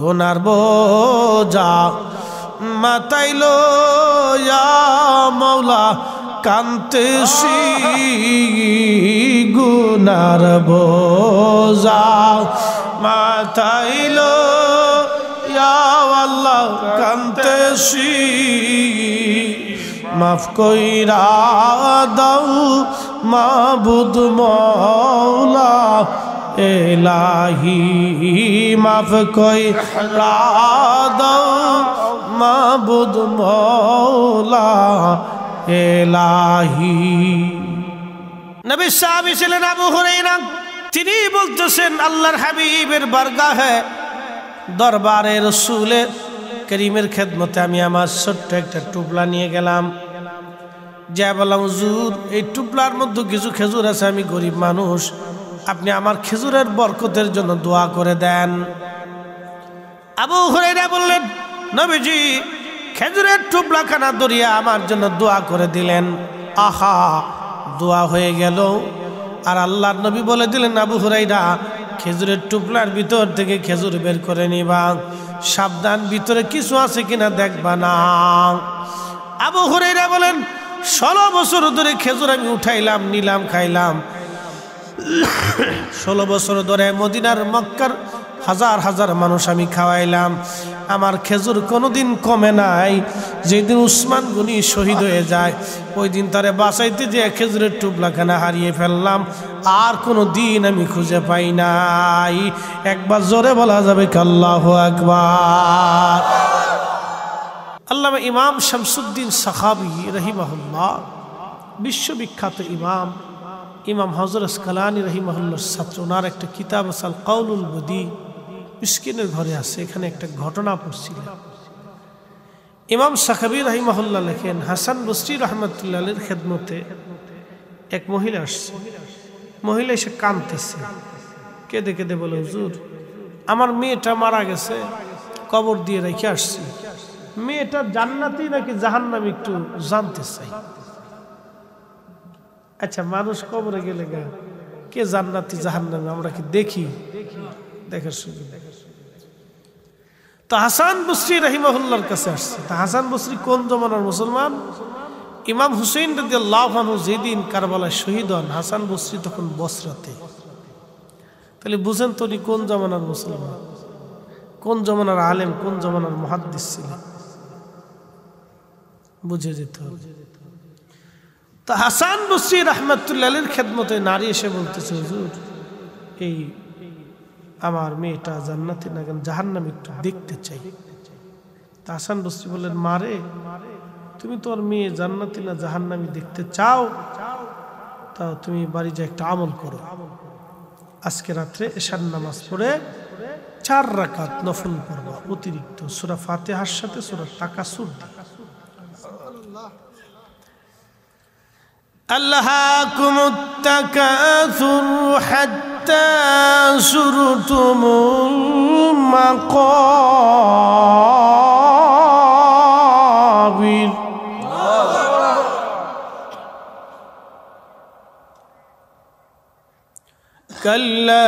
গুনার বোঝা মাথায় লইয়া মওলা কান্তেছি গুনার বোঝা মাথায় লইয়া আল্লাহ কান্তেছি মাফ কইরা দাও মাবুদ মওলা এলাহি মাফ কইরা দাও মাবুদ মওলা এলাহি। নবী সাহাবী ছিলেন আবু হুরায়রা, তিনি বলতেছেন আল্লাহর হাবিবের বারগাহে দরবারে রাসূলের করিমের খেদমতে আমি আমার ছোট্ট একটা টুপলা নিয়ে গেলাম, যা বললাম হুজুর এই টুপলার মধ্যে কিছু খেজুর আছে, আমি গরিব মানুষ, আপনি আমার খেজুরের বরকতের জন্য দোয়া করে দেন। আবু হুরায়রা বললেন নবীজি খেজুরের টুপলাখানা ধরিয়া আমার জন্য দোয়া করে দিলেন। আহা, দোয়া হয়ে গেল আর আল্লাহর নবী বলে দিলেন আবু হুরায়রা খেজুরের টুপলার ভিতর থেকে খেজুর বের করে নিবা, সাবধান ভিতরে কিছু আছে কিনা দেখবা না। আবু হুরায়রা বলেন 16 বছর ধরে খেজুর আমি উঠাইলাম, নিলাম, খাইলাম। 16 বছর ধরে মদিনার মক্কার হাজার হাজার মানুষ আমি খাওয়াইলাম, আমার খেজুর কোনোদিন কমে নাই। যেদিন উসমান গনি শহীদ হয়ে যায় ওই দিন তারে বাঁচাইতে যে খেজুরের টুপলাখানা হারিয়ে ফেললাম, আর কোনো দিন আমি খুঁজে পাই নাই। একবার জোরে বলা যাবে কি আল্লাহু আকবার। আল্লামা ইমাম শামসুদ্দিন সাখাবী রাহিমাহুল্লাহ, বিশ্ববিখ্যাত ইমাম, ইমাম হযরত আসকালানী রাহিমাহুল্লাহর ছাত্র, ওনার একটা কিতাব আছে আল কাউলুল বদী, মিসকিনের ঘরে আছে, এখানে একটা ঘটনা পড়ছিলেন। ইমাম সাখাবী রাহিমাহুল্লাহ লেখেন হাসান বসরি রাহমাতুল্লাহ আলাইহির খেদমতে এক মহিলা আসছে। মহিলা এসে কাঁদতেছে, কেঁদে কেঁদে বলে হুজুর আমার মেয়েটা মারা গেছে, কবর দিয়ে রেখে আসছি, মেয়েটা জান্নাতি নাকি জাহান্নামী একটু জানতে চাই। আচ্ছা মানুষ কবরে গেলে কে জান্নাতি জাহান্নামী আমরা কি দেখি? দেখার সুযোগ। তো হাসান বসরি রাহিমাহুল্লাহর কাছে আসছে। তা হাসান বসরি কোন জমানার মুসলমান? ইমাম হুসাইন রাদিয়াল্লাহু আনহু যেদিন কারবালায় শহীদ হন, হাসান বসরি তখন বসরাতে। তাহলে বুঝেন তো উনি কোন জমানার মুসলমান, কোন জমানার আলেম, কোন জমানার মুহাদ্দিস ছিলেন, বুঝে যেতে হবে। তো হাসান বসরি রাহমাতুল্লাহ আলাইহির খেদমতে নারী এসে বলতেছে হুজুর এই আমার মেয়েটা জান্নাতি না জাহান্নামী একটু দেখতে চাই। তা হাসান বসরি বললেন মারে তুমি তোর মেয়ে জান্নাতি না জাহান্নামী দেখতে চাও, তা তুমি বাড়ি যা একটা আমল করো, আজকে রাত্রে এশার নামাজ পড়ে 4 রাকাত নফল পড়বা, অতিরিক্ত সূরা ফাতিহার সাথে সূরা তাকাসুর দিয়ে। আল্লাহাকুমুত তাকাসুর হাত্তা যুরতুমুল মাকাবির। কাল্লা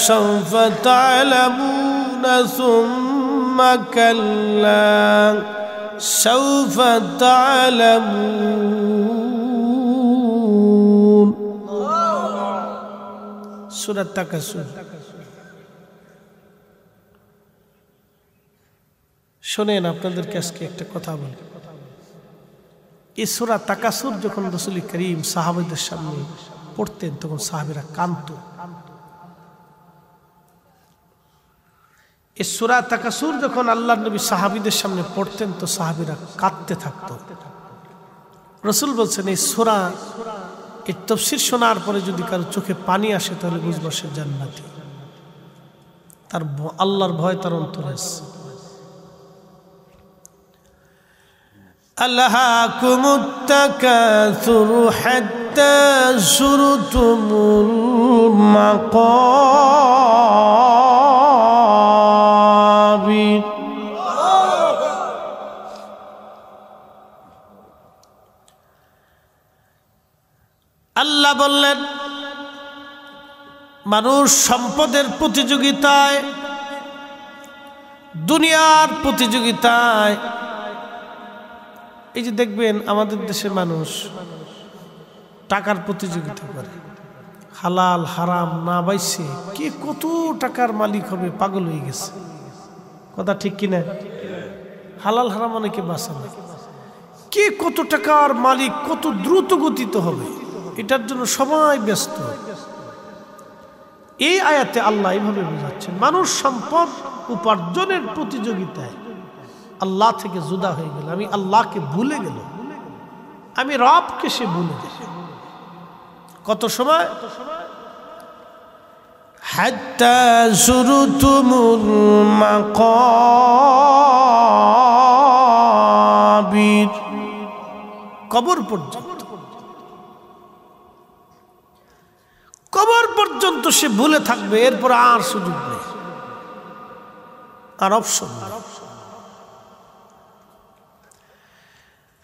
সাওফা তা'লামুনা সুম্মা কাল্লা সাওফা তা'লামুন। সূরা তাকাসুর। শোনেন আপনাদেরকে আজকে একটা কথা বলি। এই সূরা তাকাসুর যখন রাসূল করিম সাহাবাদের সামনে পড়তেন তখন সাহাবীরা কাঁদতো। এই সূরা তাকাসুর যখন আল্লাহর নবী সাহাবীদের সামনে পড়তেন তো সাহাবীরা কাঁদতে থাকতো। রাসূল বলছেন এই সূরা এই তাফসীর শোনার পরে যদি কারো চোখে পানি আসে তাহলে বুঝবা সে জান্নাতি, তার আল্লাহর ভয় তার অন্তরে আছে। আল্লাহাকুমুত তাকাসুর হাত্তা যুরতুমুল মাকাবির। আল্লাহ বললেন মানুষ সম্পদের প্রতিযোগিতায় দুনিয়ার প্রতিযোগিতায় এই যে দেখবেন আমাদের দেশের মানুষ টাকার প্রতিযোগিতা করে, হালাল হারাম না বাইছে কে কত টাকার মালিক হবে পাগল হয়ে গেছে। কথা ঠিক কিনা? হালাল হারাম অনেকে বাঁচে না, কে কত টাকার মালিক কত দ্রুত গতিতে হবে এটার জন্য সবাই ব্যস্ত। এই আয়াতে আল্লাহ এইভাবে বোঝাচ্ছেন, মানুষ সম্পদ উপার্জনের প্রতিযোগিতায় আল্লাহ থেকে জুদা হয়ে গেল, আমি আল্লাহকে ভুলে গেল, আমি রবকে সে ভুলে গেল। কত সময়? হাত্তা যুরতুমুল মাকাবির, কবর পর্যন্ত, কবর পর্যন্ত সে ভুলে থাকবে, এরপর আর সুযোগ নেই, আর অপশন।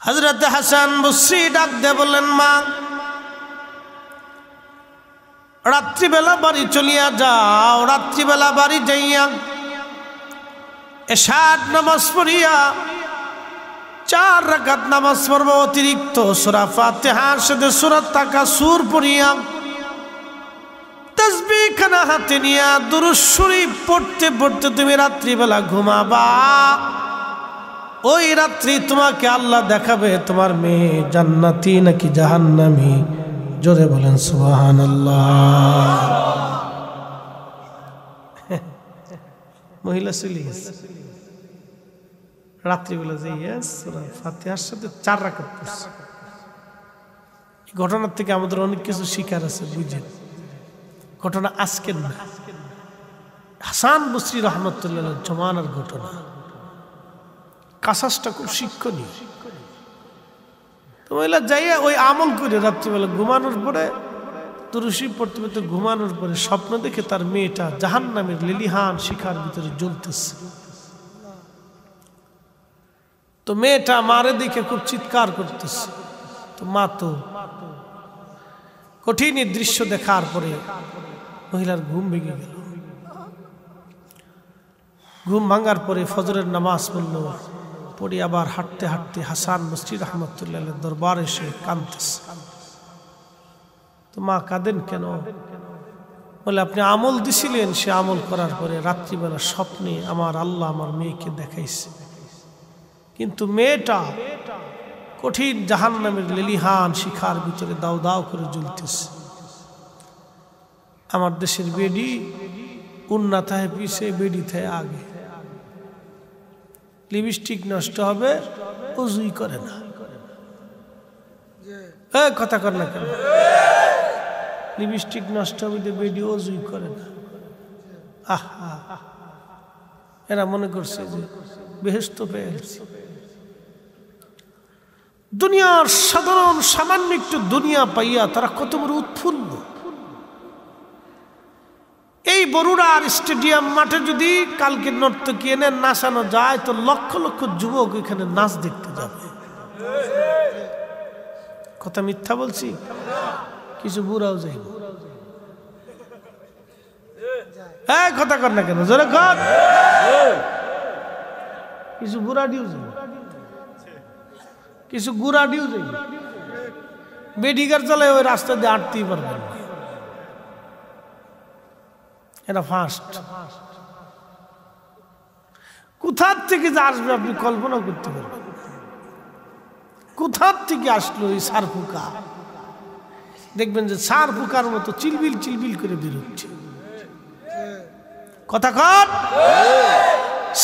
হযরত হাসান বসরি ডাক দিয়ে বললেন, মা রাত্রিবেলা বাড়ি চলিয়া যাও, রাত্রিবেলা বাড়ি যাইয়া এশার নামাজ পড়িয়া 4 রাকাত নামাজ পড়ব, অতিরিক্ত সূরা ফাতিহার সাথে সূরা তাকাসুর পড়িয়া তাসবিহ খানা হাতে নিয়া দুরূদ শরীফ পড়তে পড়তে তুমি রাত্রিবেলা ঘুমাবা। ওই রাত্রি তোমাকে আল্লাহ দেখাবে তোমার মেয়ে জান্নাতি নাকি জাহান্নামী। জোরে বলেন সুবহানাল্লাহ। মহিলা চলে গেছে রাত্রিবেলা যাইয়া সূরা ফাতিহার সাথে 4 রাকাত পড়ছে। এই ঘটনার থেকে আমাদের অনেক কিছু শিখার আছে, বুঝেন। ঘটনা আজকের না, হাসান বসরি রহমতুল্লাহ জমানার ঘটনা। কাসাসটা খুব শিক্ষণীয়। তো মহিলা যাইয়া ওই আমল করে রাত্রিবেলা ঘুমানোর পরে দুরূদ শরীফ পড়তে পড়তে ঘুমানোর পরে স্বপ্ন দেখে তার মেয়েটা জাহান্নামের লেলিহান শিখার ভিতরে জ্বলতেছে। তো মেয়েটা মারে দেখে খুব চিৎকার করতেছে। তো মা তো কঠিন দৃশ্য দেখার পরে মহিলার ঘুম ভেঙে গেল। ঘুম ভাঙার পরে ফজরের নামাজ পড়ল, পড়ে আবার হাঁটতে হাঁটতে হাসান বসরি রহমতুল্লাহ দরবার এসে কাঁদতেছে। তো মা কাঁদেন কেন? বলে আপনি আমল দিছিলেন, সে আমল করার পরে রাত্রিবেলা স্বপ্নে আমার আল্লাহ আমার মেয়েকে দেখাইছে, কিন্তু মেয়েটা কঠিন জাহান্নামের লেলিহান শিখার ভিতরে দাও দাও করে জ্বলতেছে। আমার দেশের বেডি উন্না থাহে পিছে, বেডি থাহে আগে। লিপস্টিক নষ্ট হবে, ওযুই করে না। কথা কর না কেন? লিপস্টিক নষ্ট হবে, বেডি ওযুই করে না। আহা, এরা মনে করছে যে বেহেশত পেয়ে গেছে। দুনিয়ার সাধারণ সামান্য একটু দুনিয়া পাইয়া তারা কত বড় উৎফুল্ল। এই বরুড়ার স্টেডিয়াম মাঠে যদি কালকে নর্তকী এনে নাচানো যায় তো লক্ষ লক্ষ যুবক এখানে নাচ দেখতে যাবে। কথা মিথ্যা বলছি? কিছু বুড়াও যাইব। কথা কর না কেন? জোরে কর। কিছু বুড়াডিও যাইব, কিছু গুড়াডিও যাইব। বেডিগার চালায় ওই রাস্তা দিয়ে আটতেই পারবেন না, এটা ফার্স্ট। কোথার থেকে যে আসবে আপনি কল্পনা করতে পারবেন। কোথার থেকে আসলো এই সার পোকা? দেখবেন যে সার পোকার মতো চিলবিল চিলবিল করে বেরোচ্ছে। কথা কর।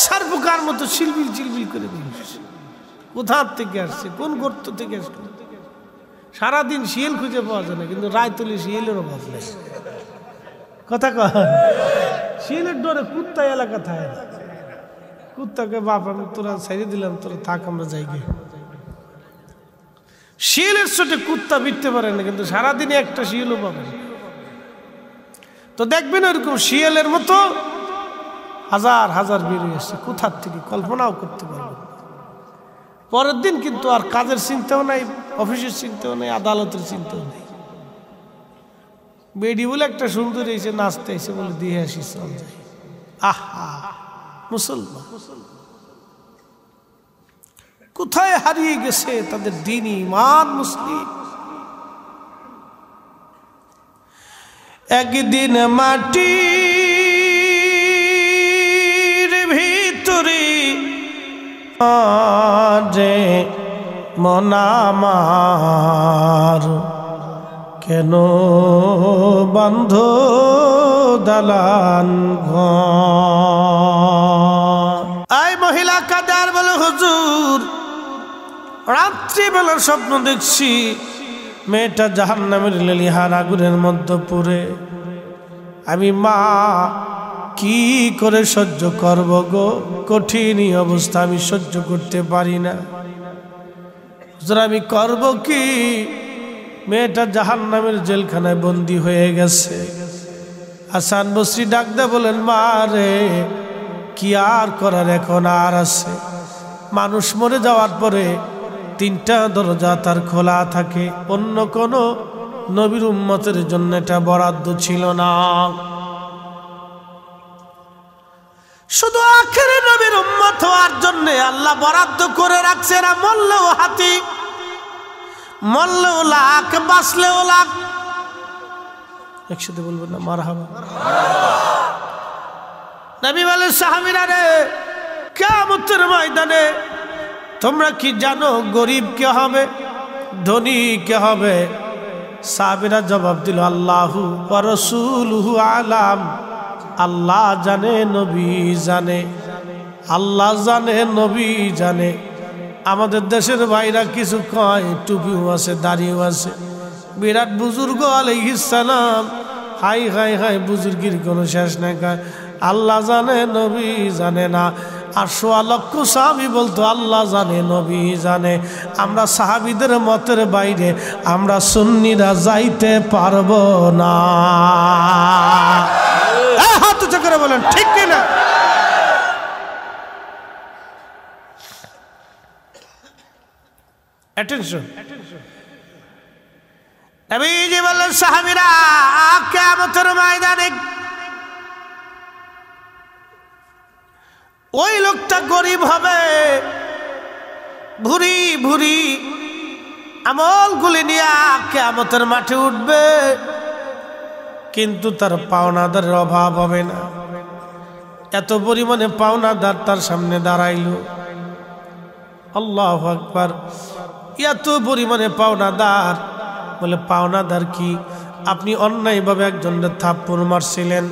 সার পোকার মতো চিলবিল চিলবিল করে বেরোচ্ছে। কোথার থেকে আসছে? কোন গর্ত থেকে আসলো? সারাদিন শিয়াল খুঁজে পাওয়া যায় না, কিন্তু রায়তলি শিয়ালের অভাব নেই। কথা কর। শিয়ালের ডরে কুত্তা এলাকা থাকে না। কুত্তাকে বাপ আমি তোরা ছেড়ে দিলাম, তোরা থাক, আমরা যাই গে। শিয়ালের সাথে কুত্তা বিটতে পারে না, কিন্তু সারাদিনে একটা শিয়ালও পাবে না। তো দেখবেন ওইরকম শিয়ালের মতো হাজার হাজার বেরিয়ে আসছে। কোথার থেকে কল্পনাও করতে পারবেন। পরের দিন কিন্তু আর কাজের চিন্তাও নাই, অফিসের চিন্তাও নেই, আদালতের চিন্তাও নেই। বেডি বলে একটা সুন্দর এসে নাচতে এসে বলে দিয়ে আসি, চল যাই। আহা, মুসলমান। কোথায় হারিয়ে গেছে তাদের দ্বীন ঈমান মুসলিম। একদিন মাটির ভিতরে যে মন আমার কেন বন্ধ দালান ঘর। এই মহিলা কাদার বলে হুজুর রাত্রিবেলা স্বপ্ন দেখছি মেয়েটা জাহান্নামের লেলিহান আগুনের মধ্যে পড়ে। আমি মা কি করে সহ্য করব গো, কঠিন অবস্থা, আমি সহ্য করতে পারি না। হুজুর আমি করব কি? মেয়েটা জাহান্নামের জেলখানায় বন্দী হয়ে গেছে। হাসান বসরি ডাক দে বলেন, মা রে কি আর করার, এখন আর আছে। মানুষ মরে যাওয়ার পরে 3টা দরজা তার খোলা থাকে, অন্য কোনো নবীর উম্মতের জন্য এটা বরাদ্দ ছিল না। শুধু আখেরি নবীর উম্মত হওয়ার জন্য আল্লাহ বরাদ্দ করে রাখছে। না মরলেও হাতি, মরলেও লাখ, বাঁচলেও লাখ। একসাথে বলবেন না মারহাবা। নবী বলেন, সাহাবীরা রে কিয়ামতের ময়দানে তোমরা কি জানো গরিব কে হবে, ধনী কে হবে? সাহাবীরা জবাব দিল, আল্লাহু ওয়া রাসূলুহু আলাম। আল্লাহ জানে, নবী জানে। আল্লাহ জানে, নবী জানে। আমাদের দেশের ভাইরা কিছু কয়, টুপিও আছে, দাড়িও আছে, বিরাট বুজুর্গ আলাইহিস সালাম। হাই হাই হাই, বুজুর্গির কোনো শেষ নাই। আল্লাহ জানে, নবী জানে না। আর 1.25 লক্ষ সাহাবী বলতো আল্লাহ জানে, নবী জানে। আমরা সাহাবীদের মতের বাইরে আমরা সুন্নিরা যাইতে পারবো না। হাত উঁচু করে বলেন ঠিক কিনা? অ্যাটেনশন। নবীজি বললেন, সাহাবীরা কিয়ামতের ময়দানে ওই লোকটা গরিব হবে, ভুরি ভুরি আমলগুলি নিয়ে কিয়ামতের মাঠে উঠবে, কিন্তু তার পাওনাদারের অভাব হবে না। এত পরিমাণে পাওনাদার তার সামনে দাঁড়াইল। আল্লাহু আকবার। এত পরিমাণে পাওনাদার। বলে পাওনাদার কি? আপনি অন্যায়ভাবে একজনের থাপ্পড় মারছিলেন,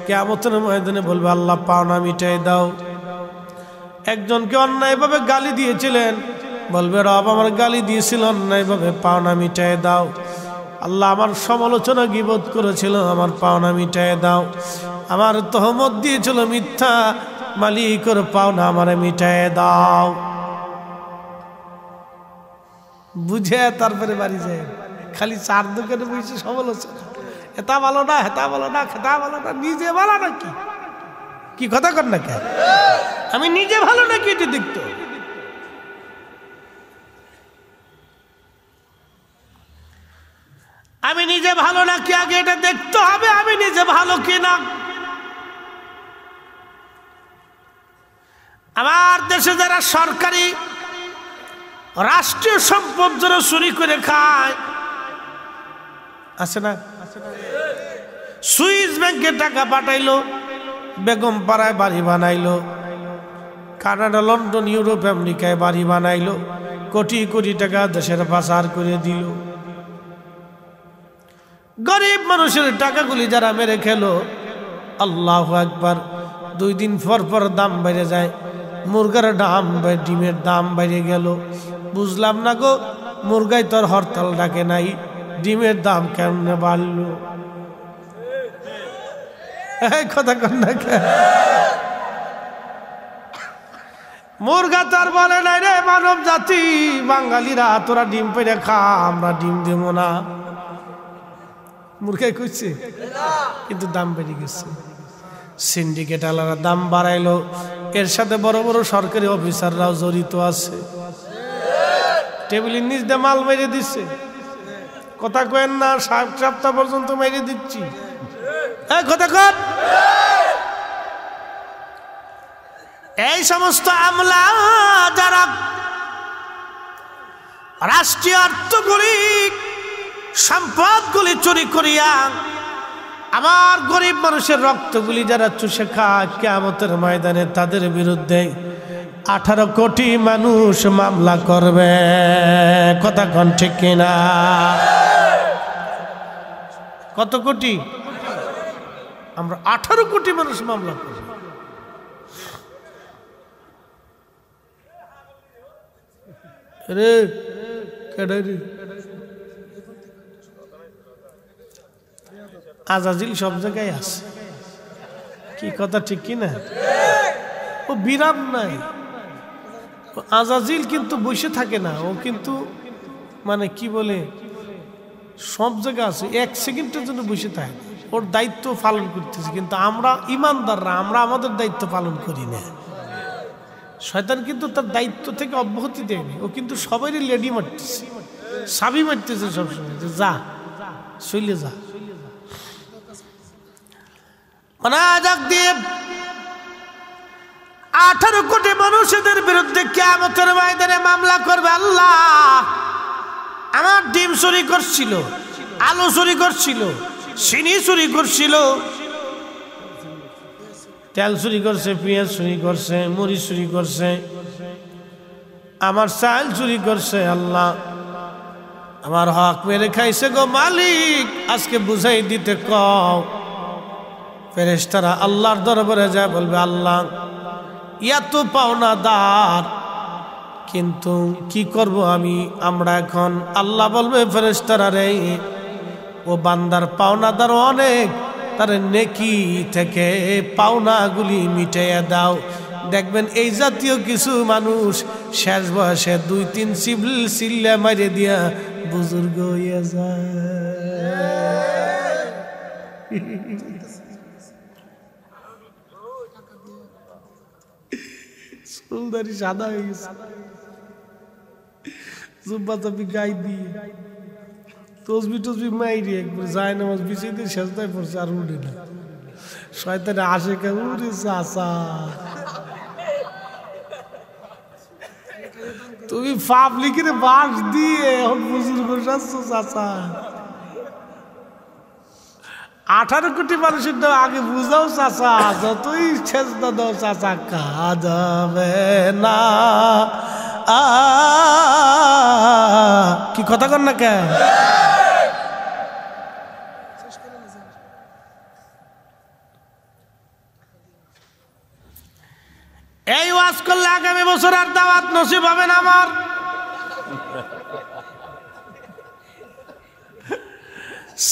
কিয়ামতের ময়দানে বলবে আল্লাহ পাওনা মিটাই দাও। একজনকে অন্যায়ভাবে গালি দিয়েছিলেন, বলবে রব আমার গালি দিয়েছিল অন্যায়ভাবে, পাওনা মিটাই দাও। আল্লাহ আমার সমালোচনা গীবত করেছিল, আমার পাওনা মিটাই দাও। আমার তহমত দিয়েছিল মিথ্যা, মালিকের পাওনা আমারে মিটাই দাও। বুঝে তারপরে বাড়ি যায়। খালি 4 দোকানে বসে সমালোচনা, এটা ভালো না, হেতা ভালো না, খেতা ভালো না, নিজে ভালো নাকি? কি কথা কর না কেন? আমি নিজে ভালো নাকি এটি দেখতো। আমি নিজে ভালো নাকি আগে এটা দেখতে হবে, আমি নিজে ভালো কিনা। আমার দেশে যারা সরকারি রাষ্ট্রীয় সম্পদ যারা চুরি করে খায় আছে না? সুইস ব্যাংকে টাকা পাঠাইলো, বেগম পাড়ায় বাড়ি বানাইলো, কানাডা, লন্ডন, ইউরোপ, আমেরিকায় বাড়ি বানাইলো, কোটি কোটি টাকা দেশের পাচার করে দিল। গরিব মানুষের টাকাগুলি যারা মেরে খেলো, আল্লাহু আকবার। 2 দিন পর পর দাম বেড়ে যায়, মুরগার দাম, ডিমের দাম বেড়ে গেল। বুঝলাম না গো, মুরগাই তোর হরতাল ডাকে নাই, ডিমের দাম কেমনে বাড়লো? কথা কন না কে? মুরগা তার বলে নাই রে মানব জাতি, বাঙালিরা তোরা ডিম পেড়ে খা, আমরা ডিম দেব না। মুরগাই কইছে, কিন্তু দাম বেড়ে গেছে। সিন্ডিকেট আলারা দাম বাড়াইলো, এর সাথে বড় বড় সরকারি অফিসাররাও জড়িত আছে। টেবিলের নিচ দিয়ে মাল মেরে দিচ্ছে। কথা কেন না? 7 সপ্তাহ পর্যন্ত মেরে দিচ্ছি। কথা কর। এই সমস্ত আমলা যারা রাষ্ট্রীয় অর্থগুলি সম্পদগুলি চুরি করিয়া আমার গরিব মানুষের রক্তগুলি যারা চুষে খায়, কিয়ামতের ময়দানে তাদের বিরুদ্ধে 18 কোটি মানুষ মামলা করবে। কথা কোন ঠিক কিনা? কত কোটি? আমরা 18 কোটি মানুষ মামলা করব। রে কেডারি আজাজিল সব জায়গায় আছে, কি কথা ঠিক কিনা? ও বিরাম নাই, আজাজিল কিন্তু বসে থাকে না, ও কিন্তু মানে কি বলে সব জায়গায় আছে, 1 সেকেন্ডের জন্য বসে থাকে, ওর দায়িত্ব পালন করতেছে। কিন্তু আমরা ইমানদাররা আমরা আমাদের দায়িত্ব পালন করি না। শয়তান কিন্তু তার দায়িত্ব থেকে অব্যাহতি দেয়নি, ও কিন্তু সবারই লেডি মারতেছে, সাবি মারতেছে সবসময়, যে যা চলে যা। মোনাজাত দিয়ে 18 কোটি মানুষদের বিরুদ্ধে কিয়ামতের ময়দানে মামলা করবে। আল্লাহ, আমার ডিম চুরি করছিল, আলু চুরি করছিল, চিনি চুরি করছিল, তেল চুরি করছে, পেঁয়াজ চুরি করছে, মুড়ি চুরি করছে, আমার চাল চুরি করছে। আল্লাহ, আমার হক মেরে খাইছে গো মালিক, আজকে বুঝাই দিতে কও। ফেরেশতারা আল্লাহর দরবারে যায় বলবে, আল্লাহ ইয়া তো পাওনাদার, কিন্তু কি করব আমি, আমরা এখন। আল্লাহ বলবে, ফেরেশতারা রে, ও বান্দার পাওনাদার অনেক, তার নেকি থেকে পাওনাগুলি মিটাইয়া দাও। দেখবেন এই জাতীয় কিছু মানুষ শেষ বয়সে 2-3 চিল্লা মারিয়ে দিয়া বুজুর্গ হইয়া যায়। চুলদারি সাদা হয়ে গেছে, জুব্বা চাপি গাই দিয়ে তসবি টসবি মাইরি একবার যায় নামাজ বিছিয়ে দিয়ে সেজদায় পড়ছে, আর উঠে না। শয়তানে আসে কে, উরে চাচা তুমি পাবলিকের বাস দিয়ে এখন বুজুর্গ সাজছ চাচা। 18 কোটি মানুষের দাও, আগে বুঝাও চাচা, যতই সেজদা দাও চাচা কাঁদাবে না। কি কথা কর না কে? এই ওয়াজ করলে আগামী বছর আর দাওয়াত নসিব হবে না আমার।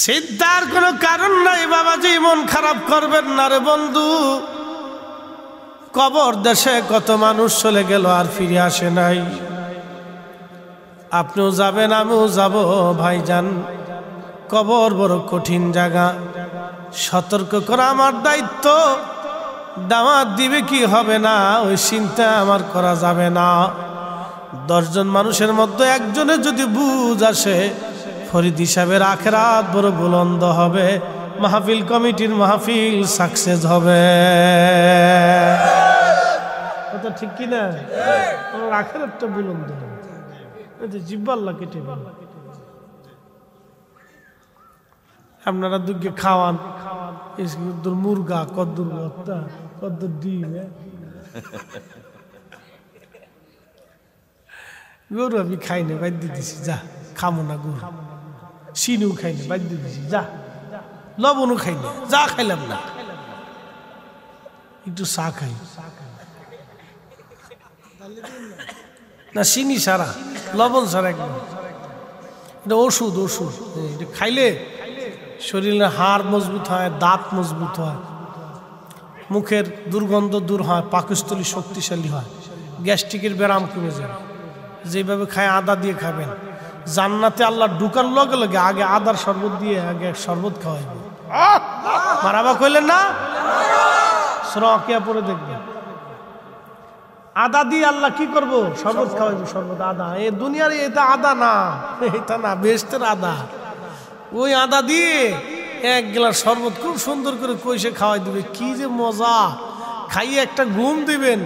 সিদ্ধার কোনো কারণ নাই বাবাজি, মন খারাপ করবেন না রে বন্ধু। কবর দেশে কত মানুষ চলে গেল আর ফিরে আসে নাই। আপনিও যাবেন, আমিও যাব ভাইজান। কবর বড় কঠিন জায়গা, সতর্ক করা আমার দায়িত্ব। দাওয়াত দিবে কি হবে না ওই চিন্তা আমার করা যাবে না। 10 জন মানুষের মধ্যে একজনের যদি বুঝ আসে, ফরিদ হিসাবের আখেরাত বড় বুলন্দ হবে, মাহফিল কমিটির মাহফিল সাকসেস হবে। কথা ঠিক কিনা? আখেরাতটা বুলন্দ হবে, জিব্বাল্লাহ কেটে বলে। আপনারা দুঃখে খাওয়ান, কদ্দুর মুরগা, কদ্দুর ভর্তা, কদ্দুর ডিম, গরু আমি খাই না, বাদ দিয়ে দিছি, যা খামো না গরু। চিনিও খাই না, বাদ দিয়ে দিছি, যা। লবণও খাই না, যা খাইলাম না, একটু চা খাই না, চিনি সারা, লবণ সারা, একদম এটা ওষুধ। ওষুধ এটা খাইলে শরীরের হাড় মজবুত হয়, দাঁত মজবুত হয়, মুখের দুর্গন্ধ দূর হয়, পাকস্থলী শক্তিশালী হয়, গ্যাস্ট্রিকের ব্যারাম কমে যাবে। যেভাবে খায় আদা দিয়ে খাবেন, জান্নাতে আল্লাহ ঢুকার লগে লগে আগে আদার শরবত দিয়ে আগে শরবত খাওয়াইব। মারাবা কইলেন না? সূরা পরে দেখবেন, আদা দিয়ে আল্লাহ কি করবো? শরবত খাওয়াইব, শরবত আদা। এই দুনিয়ার এটা আদা না, এটা না, বেহেশতের আদা। ওই আদা দিয়ে 1 গ্লাস শরবত খুব সুন্দর করে কইসে খাওয়াই দিবে, কি যে মজা। খাইয়ে একটা ঘুম দিবেন,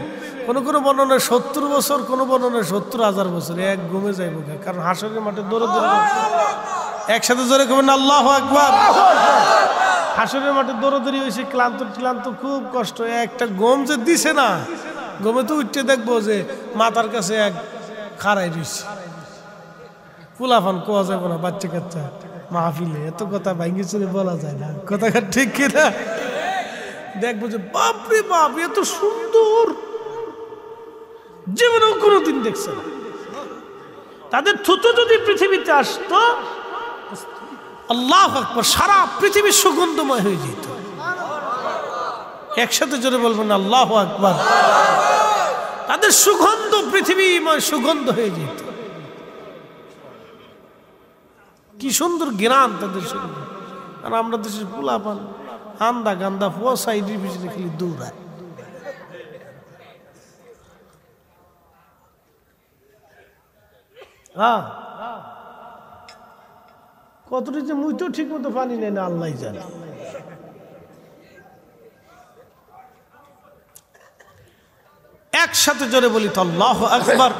কোনো কোনো বর্ণনা 70 বছর, কোনো বর্ণনা 70,000 বছর এক ঘুমে যাইব, কারণ হাসরের মাঠে দৌড়াদৌড়ি একসাথে জোরে কবেন আল্লাহু আকবার। হাসরের মাঠে দৌড়াদৌড়ি হয়েছে, ক্লান্ত ক্লান্ত, খুব কষ্ট। একটা গম যে দিছে না, গমে তো উঠতে দেখবো যে মাথার কাছে এক খাড়াই রয়েছে। কুলাফান কোয়া যাবো না, বাচ্চা কাচ্চা মাহফিলে এত কথা ভাঙ্গি চুরে বলা যায় না, কথা ঠিক কিনা? দেখবো যে বাপরে বাপ এত সুন্দর, জীবনেও কোনোদিন দেখছে না। তাদের থুতু যদি পৃথিবীতে আসতো, আল্লাহু আকবার, সারা পৃথিবী সুগন্ধময় হয়ে যেত। একসাথে জোরে বলবেন আল্লাহু আকবার। তাদের সুগন্ধ পৃথিবীময় সুগন্ধ হয়ে যেত। কি সুন্দর গ্রাম তাদের সুগন্ধ। আর আমরা দেশের পোলাপান আন্দা গান্দা ফুয়া সাইডের পিছনে খালি দৌড়ায়। হ্যাঁ, কতটা যে মুই তো ঠিক মতো পানি নেই না, আল্লাহ জানে। একসাথে জোরে বলি তো আল্লাহু আকবার।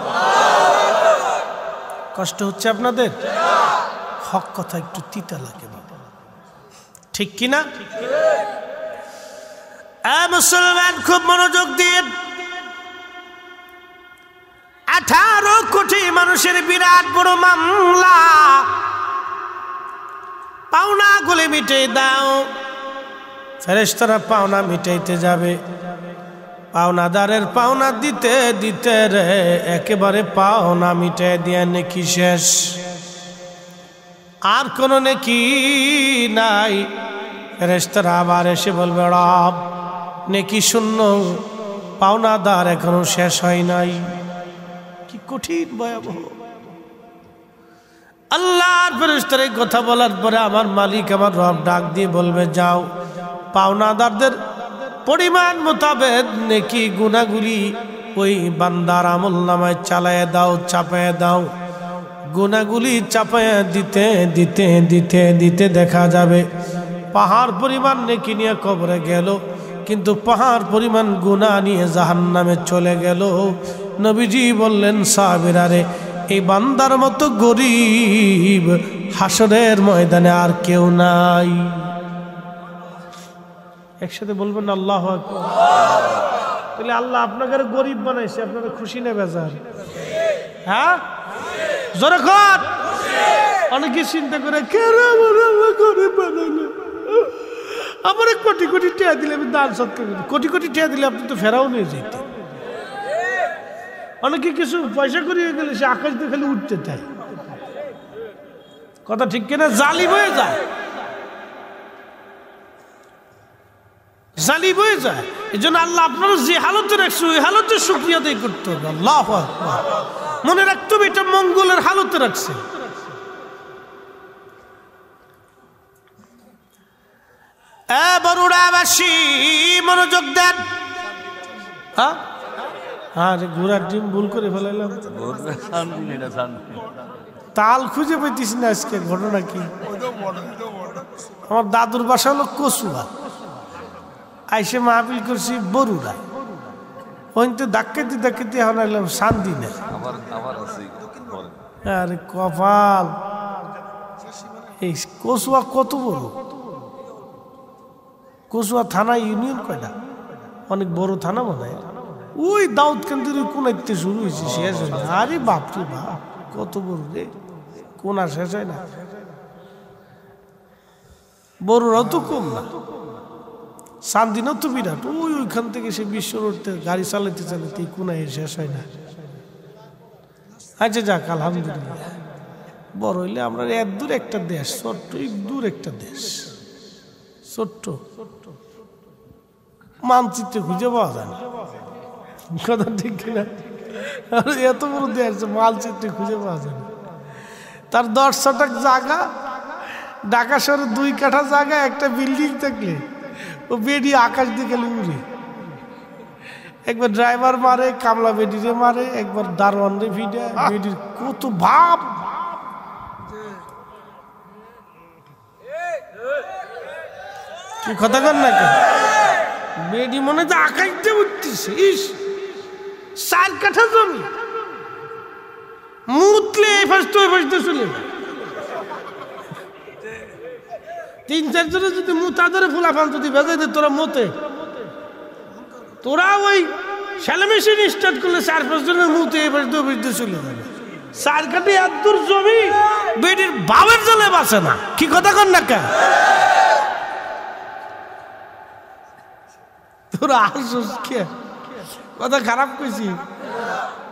কষ্ট হচ্ছে আপনাদের? হক কথা একটু তিতা লাগে বাবা, ঠিক কিনা? মুসলমান খুব মনোযোগ দিয়ে, 18 কোটি মানুষের বিরাট বড় মামলা, পাওনা গুলি মিটে দাও। ফেরেশতারা পাওনা মিটাইতে যাবে, পাওনাদারের পাওনা দিতে দিতে রে একেবারে পাওনা মিটাই দিয়ে নেকি শেষ, আর কোন নেকি নাই। ফেরেশতারা আবার এসে বলবে রব নেকি শূন্য, পাওনাদার এখনো শেষ হয় নাই। কি কঠিন ভয়াবহ। আল্লাহর ফেরেশতারা এই কথা বলার পরে আমার মালিক আমার রব ডাক দিয়ে বলবে যাও, পাওনাদারদের পরিমাণ মোতাবেক নেকি গুনাহগুলি ওই বান্দার আমলনামায় চালায় দাও, চাপায় দাও। গুনাহগুলি চাপায় দিতে দিতে দিতে দিতে দেখা যাবে পাহাড় পরিমাণ নেকি নিয়ে কবরে গেল, কিন্তু পাহাড় পরিমাণ গুনাহ নিয়ে জাহান্নামে চলে গেল। নবীজি বললেন সাহাবীরা রে, এই বান্দার মতো গরিব হাসরের ময়দানে আর কেউ নাই। একসাথে বলবেন আল্লাহু আকবার। তাহলে আল্লাহ আপনাকে গরিব বানাইছে, আপনারা খুশি না বেজার? হ্যাঁ, জোরে কর। অনেকে চিন্তা করে কেন আল্লাহ গরিব বানাইলো, আমার কোটি কোটি টাকা দিলে আমি দান সৎকার করি। কোটি কোটি টাকা দিলে আপনি তো ফেরাও নিয়ে যেতেন। অনেকে কিছু পয়সা করিয়ে গেলে সে আকাশ দিয়ে খালি উঠতে চায়, কথা ঠিক কিনা? জালিম হয়ে যায়, জালিম হয়ে যায়। এই জন্য আল্লাহ আপনারা যে হালতে রাখছে ওই হালতে শুকরিয়া আদায় করতে হবে। আল্লাহু আকবার। মনে রাখতে হবে এটা মঙ্গলের হালতে রাখছে। বরুড়াবাসী মনোযোগ দেন। হ্যাঁ হ্যাঁ, ঘোড়ার ডিম ভুল করে ফেলাইলাম, তাল খুঁজে পাইতিস না। আজকে ঘটনা কি, আমার দাদুর বাসা হলো কচুয়া, আইসে মাহফিল করছি বরুড়া, ওইতে ডাক্কাইতে ডাক্কাইতে এখন এলাম শান্তিনে। আরে কপাল, এই কচুয়া কত বড়, কচুয়া থানা ইউনিয়ন কয়টা, অনেক বড় থানা মনে হয়। ওই দাউদ কেন্দ্রের কোনাইতে শুরু হয়েছে, শেষ হয় না। আরে বাপরে বাপ, কত বড় রে, কোনা শেষ হয় না। বড়রাও তো কম না, শান্তিনও তো বিরাট। ওইখান থেকে সে বিশ্ব রোডতে গাড়ি চালাতে চালাতে কোনায় শেষ হয় না। আচ্ছা যাক, আলহামদুলিল্লাহ। বড় হইলে আমরা এত দূর একটা দেশ, ছোট্ট দূর একটা দেশ, ছোট্ট মানচিত্রে খুঁজে পাওয়া যায় না, কথা ঠিক কিনা? এত বড় দেশ মানচিত্রে খুঁজে পাওয়া যায় না। তার 10 শতক জায়গা, ঢাকা শহরে 2 কাঠা জায়গা, একটা বিল্ডিং থাকলে ও বেডি আকাশ দিয়ে গেলে উড়ে। একবার ড্রাইভার মারে, কামলা বেডিরে মারে, একবার দারোয়ান রে ভিড়ে। বেডির কত ভাব, কি কথা কর না, বেডি মনে তো আকাশ দিয়ে উঠতেছে। ইস 4 কাঠা জমি, মুতলে এই পাশ তো ওই পাশ দিয়ে চলে যায়। 3-4 জনে যদি মুতা ধরে ফুলাফান যদি বেজাই দে তোরা মতে, তোরা ওই শ্যালো মেশিন স্টার্ট করলে 4-5 জনের মুতে এই পাশ দিয়ে ওই পাশ দিয়ে চলে যাবে। 4 কাঠা এত দূর জমি বেটির বাবার জলে বাঁচে না। কি কথা কন না কে? তোরা আসুস কে? কথা খারাপ কইছি?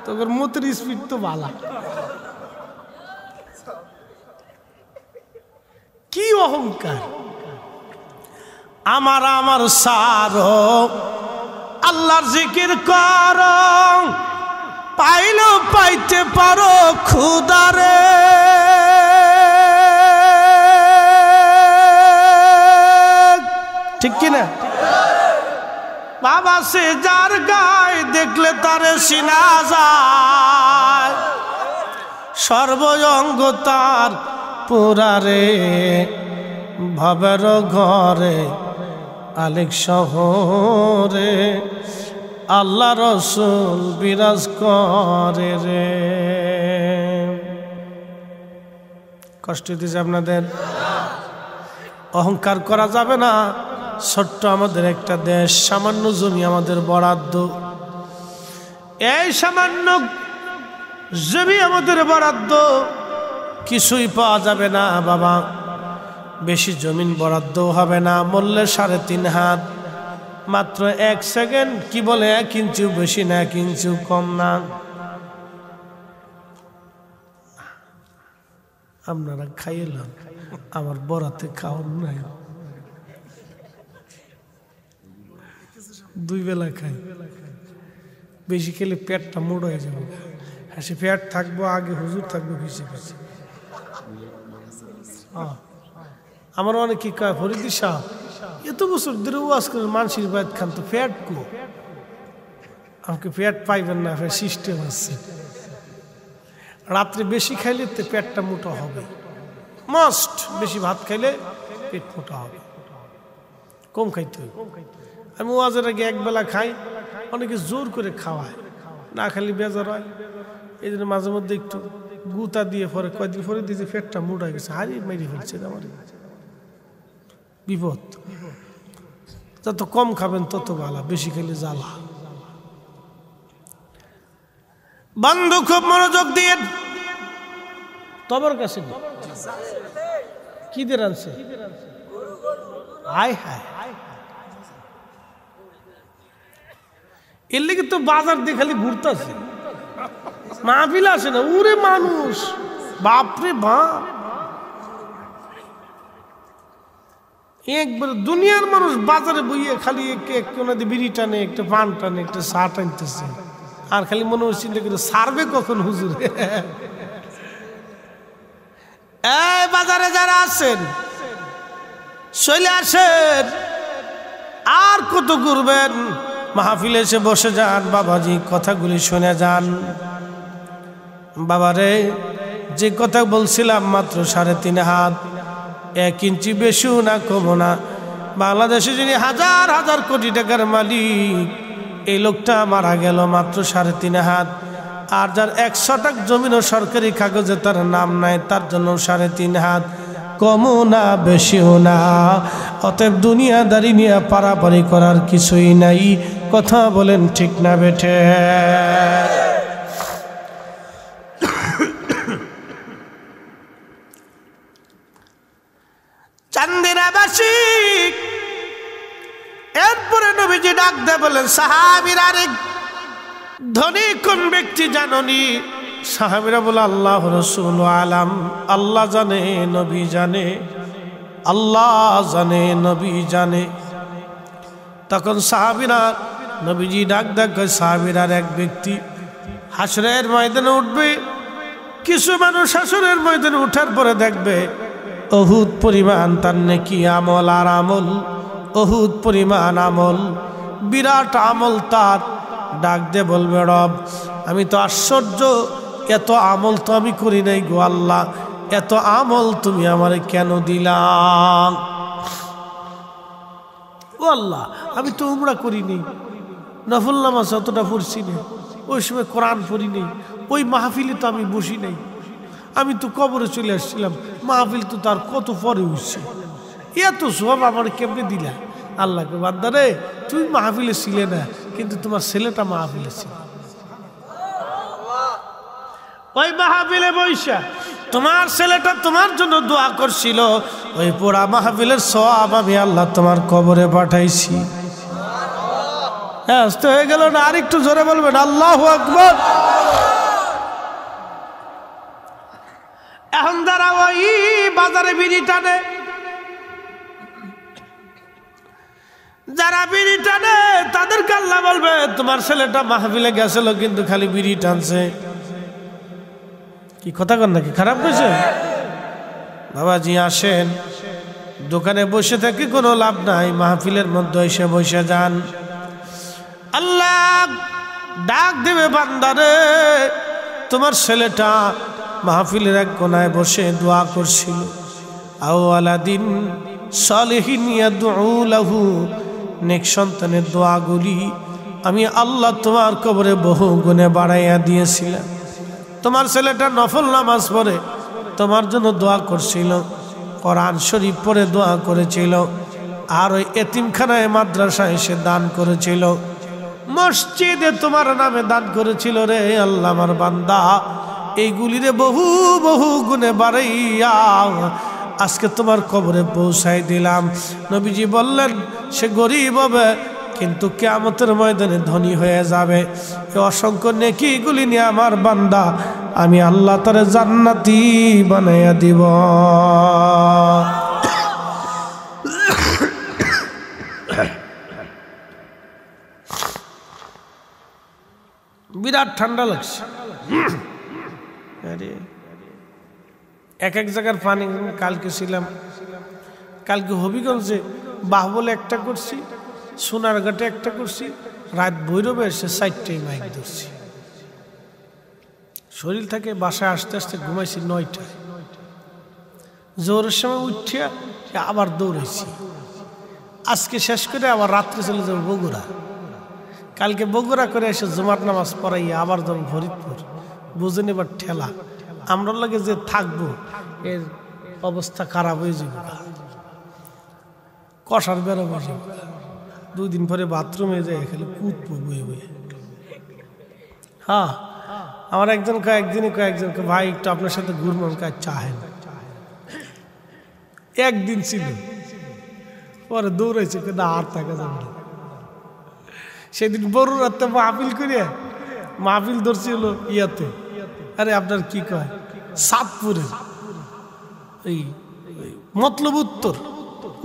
তোর মতের স্পিড তো ভালো। কি অহংকার! আমার সারো আল্লাহর জিকির করো, পাইলো পাইতে পারো খুদারে। ঠিক কিনা? বাবা সে যার গায় দেখলে তারে চিনা যায়, সর্বঙ্গ তার পুরারে। ভবের ঘরে আলেক শহরে আল্লাহ রসুল বিরাজ করে রে। কষ্ট দিয়েছে আপনাদের? অহংকার করা যাবে না। ছোট্ট আমাদের একটা দেশ, সামান্য জমি আমাদের বরাদ্দ। এই সামান্য জমি আমাদের বরাদ্দ, কিছুই পাওয়া যাবে না বাবা। বেশি জমিন বরাদ্দ হবে না, মূল্যে 3.5 হাত, মাত্র 1 সেকেন্ড। কি বলে 1 ইঞ্চিও বেশি না, 1 ইঞ্চিও কম না। আপনারা খাইলাম, আমার বরাতে খাওয়ার নাই। 2 বেলা খাই, বেশি খেলে পেটটা মোড় হয়ে যাবে। হাসি পেট থাকবো আগে, হুজুর থাকবো পিছিয়ে পিছিয়ে। আমার অনেক কি কয়, ফরিদি সাহেব এত বছর ধরে ওয়াজ করেন, মানসির বাইত খান, তো ফ্যাট কো? আমাকে পেট পাইবেন না, সিস্টেম আছে। রাত্রে বেশি খাইলে তো পেটটা মোটা হবে, মাস্ট। বেশি ভাত খাইলে পেট মোটা হবে, কম খাইতে হবে। আমি ওয়াজের আগে 1 বেলা খাই, অনেকে জোর করে খাওয়ায়, না খালি বেজার হয়। এই জন্য মাঝে মধ্যে একটু গুতা দিয়ে পরে কয়েকদিন পরে দিয়েছে পেটটা মোটা হয়ে গেছে, হারিয়ে মেরে ফেলছে। আমার বিপদ। যত কম খাবেন তত ভালো, বেশি খেলে জ্বালা। বন্ধু খুব মনোযোগ দিয়ে তবর কাছে কি দিয়ে আনছে? হায় হায়, এর লেগে তো বাজার দিয়ে খালি ঘুরতেছে, মাহফিল আসে না। উরে মানুষ, বাপরে বাপ, একবার দুনিয়ার মানুষ বাজারে বইয়ে খালি কোন বিড়ি টানে, একটা পান টানে, একটা চা টানতেছে, আর খালি মনে হচ্ছে চিন্তা করে সারবে কখন হুজুর। এই বাজারে যারা আছেন চলে আসেন, আর কত ঘুরবেন? মাহফিলে এসে বসে যান, বাবাজি কথাগুলি শুনে যান। বাবারে, যে কথা বলছিলাম, মাত্র 3.5 হাত, 1 ইঞ্চি বেশিও না কমও না। বাংলাদেশে যিনি হাজার হাজার কোটি টাকার মালিক, এই লোকটা মারা গেল মাত্র 3.5 হাত। আর যার 100 টাকা জমিনও সরকারি কাগজে তার নাম নাই, তার জন্য 3.5 হাত, কমও না বেশিও না। অতএব দুনিয়াদারি নিয়ে পারাপারি করার কিছুই নাই। কথা বলেন ঠিক না বেঠে? চান্দিনাবাসী, এরপরে নবীজি ডাক দিয়ে বলেন, সাহাবীরা, রে ধনী কোন ব্যক্তি জাননি? সাহাবীরা বলে, আল্লাহ রাসূল আলাম, আল্লাহ জানে, নবী জানে, আল্লাহ জানে, নবী জানে। তখন সাহাবীরা, নবীজি ডাক দেয়, সাহাবীরার এক ব্যক্তি হাসরের ময়দানে উঠবে। কিছু মানুষ হাসরের ময়দানে উঠার পরে দেখবে অহুদ পরিমাণ তার নেকি আমল, আর আমল অহুদ পরিমাণ আমল, বিরাট আমল তার। ডাক দিয়ে বলবে, রব আমি তো আশ্চর্য, এত আমল তো আমি করি নাই গো আল্লাহ, এত আমল তুমি আমারে কেন দিলাম? ও আল্লাহ, আমি তো উমরা করিনি, নফল নামাজ অতটা পড়ছি না, ওই সময় কোরআন পড়ি নেই, ওই মাহফিলে তো আমি বসি নাই, আমি তো কবরে চলে আসছিলাম, মাহফিল তো তার কত পরে হচ্ছে, এত সব আমার কেমনে দিলা? আল্লাহকে বান্দারে তুই মাহফিলে ছিলে না, কিন্তু তোমার ছেলেটা মাহফিলে ছিল। ওই মাহফিলে বৈশা তোমার ছেলেটা তোমার জন্য দোয়া করছিল, ওই পুরা মাহফিলের সওয়াব আমি আল্লাহ তোমার কবরে পাঠাইছি। হ্যাঁ, তো হয়ে গেল না? আরেকটু জোরে বলবেন আল্লাহু আকবার। এখন যারা ওই বাজারে বিড়ি টানে, যারা বিড়ি টানে তাদেরকে আল্লাহ বলবে তোমার ছেলেটা মাহফিলে গেছিল কিন্তু খালি বিড়ি টানছে। কি কথা কন নাকি? খারাপ হয়েছে? বাবাজি আসেন, দোকানে বসে থেকে কোনো লাভ নাই, মাহফিলের মধ্যে এসে বসে যান। আল্লাহ ডাক দেবে বান্দারে, তোমার ছেলেটা মাহফিলের এক কোনায় বসে দোয়া করছিল, আওয়ালাদিন সালিহিন ইয়াদউ লাহু, নেক সন্তানের দোয়াগুলি আমি আল্লাহ তোমার কবরে বহু গুণে বাড়াইয়া দিয়েছিলাম। তোমার ছেলেটা নফল নামাজ পড়ে তোমার জন্য দোয়া করছিল, কোরআন শরীফ পড়ে দোয়া করেছিল, আর ওই এতিমখানায় মাদ্রাসায় এসে দান করেছিল, মসজিদে তোমার নামে দান করেছিল। রে আল্লাহ, আমার বান্দা এইগুলিরে বহু বহু গুণে বাড়াইয়া আজকে তোমার কবরে পৌঁছাই দিলাম। নবীজি বললেন সে গরিব হবে কিন্তু কিয়ামতের ময়দানে ধনী হয়ে যাবে। এই অসংখ্য নেকিগুলি নিয়ে আমার বান্দা আমি আল্লাহ তারে জান্নাতি বানাইয়া দিব। বিরাট ঠান্ডা লাগছে। আরে এক এক জায়গার পানি, কালকে ছিলাম, কালকে হবিগঞ্জে বাহবলে একটা করছি, সোনারঘাটে একটা করছি, রাত ভৈরবে এসে 4টায় মাইক ধরছি। শরীর থেকে বাসায় আসতে আসতে ঘুমাইছি 9টায়, জোরের সময় উঠিয়া আবার দৌড়াইছি। আজকে শেষ করে আবার রাত্রে চলে যাবো বগুড়া, কালকে বগুড়া করে এসে জুমার নামাজ পড়াইয়া আবার যাবো ফরিদপুর। বুঝেন এবার ঠেলা, আমরা লাগে যে থাকবো এর অবস্থা খারাপ হয়ে যাবে, কষার বেরোবো। 2 দিন পরে বাথরুমে যাই খালি কুদবো বয়ে বয়ে। হ্যাঁ, আমার কয়েকজনকে ভাই একটু আপনার সাথে ঘুরবো, কাজ চাহেন। একদিন ছিল, পরে দৌড়াইছে কিন্তু আর থাকা যাবে না। সেদিন বড় রাতে মাহফিল করে মাহফিল ধরছিল ইয়াতে, আরে আপনার কি কয় সাতপুরে, এই মতলব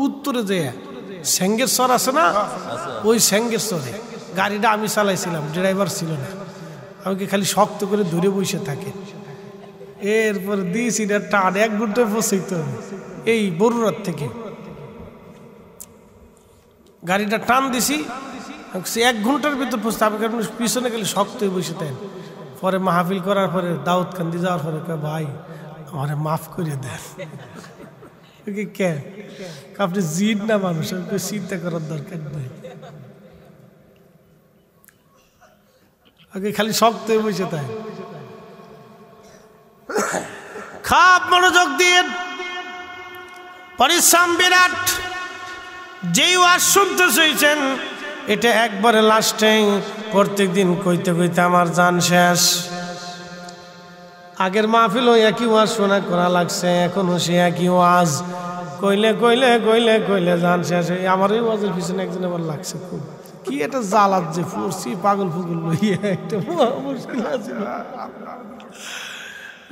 উত্তরে যে সেঙ্গের স্বর আছে না, ওই সেঙ্গের স্বরে গাড়িটা আমি চালাইছিলাম, ড্রাইভার ছিল না। আমাকে খালি শক্ত করে ধরে বসে থাকে। এরপরে দিয়েছি টান, 1 ঘন্টায় পৌঁছাইতে হবে। এই বড়ুরাত থেকে গাড়িটা টান দিছি, 1 ঘন্টার ভিতর পৌঁছতে হবে, কারণ পিছনে গেলে শক্ত হয়ে বসে থাকেন। পরে মাহফিল করার পরে দাউদকান্দি যাওয়ার পরে ভাই আমারে মাফ করে দেন। কে আপনি জিদ না মানুষ, চিন্তা করার দরকার নেই, আগে খালি শক্ত হয়ে বসে তাই। খাপ মনোযোগ দিয়ে পরিশ্রম বিরাট। যেই ওয়াজ শুনতে চাইছেন এটা একবারে লাস্টে, প্রত্যেক দিন কইতে কইতে আমার জান শেষ। আগের মাহফিল একই ওয়াজ শোনা করা লাগছে, এখনো সে একই ওয়াজ কইলে কইলে কইলে কইলে জান শেষ। আমার এই ওয়াজের পিছনে একজন আবার লাগছে খুব, কি একটা জ্বালাত যে পড়ছি, পাগল ফুগল লইয়া একটা মুশকিল আছে।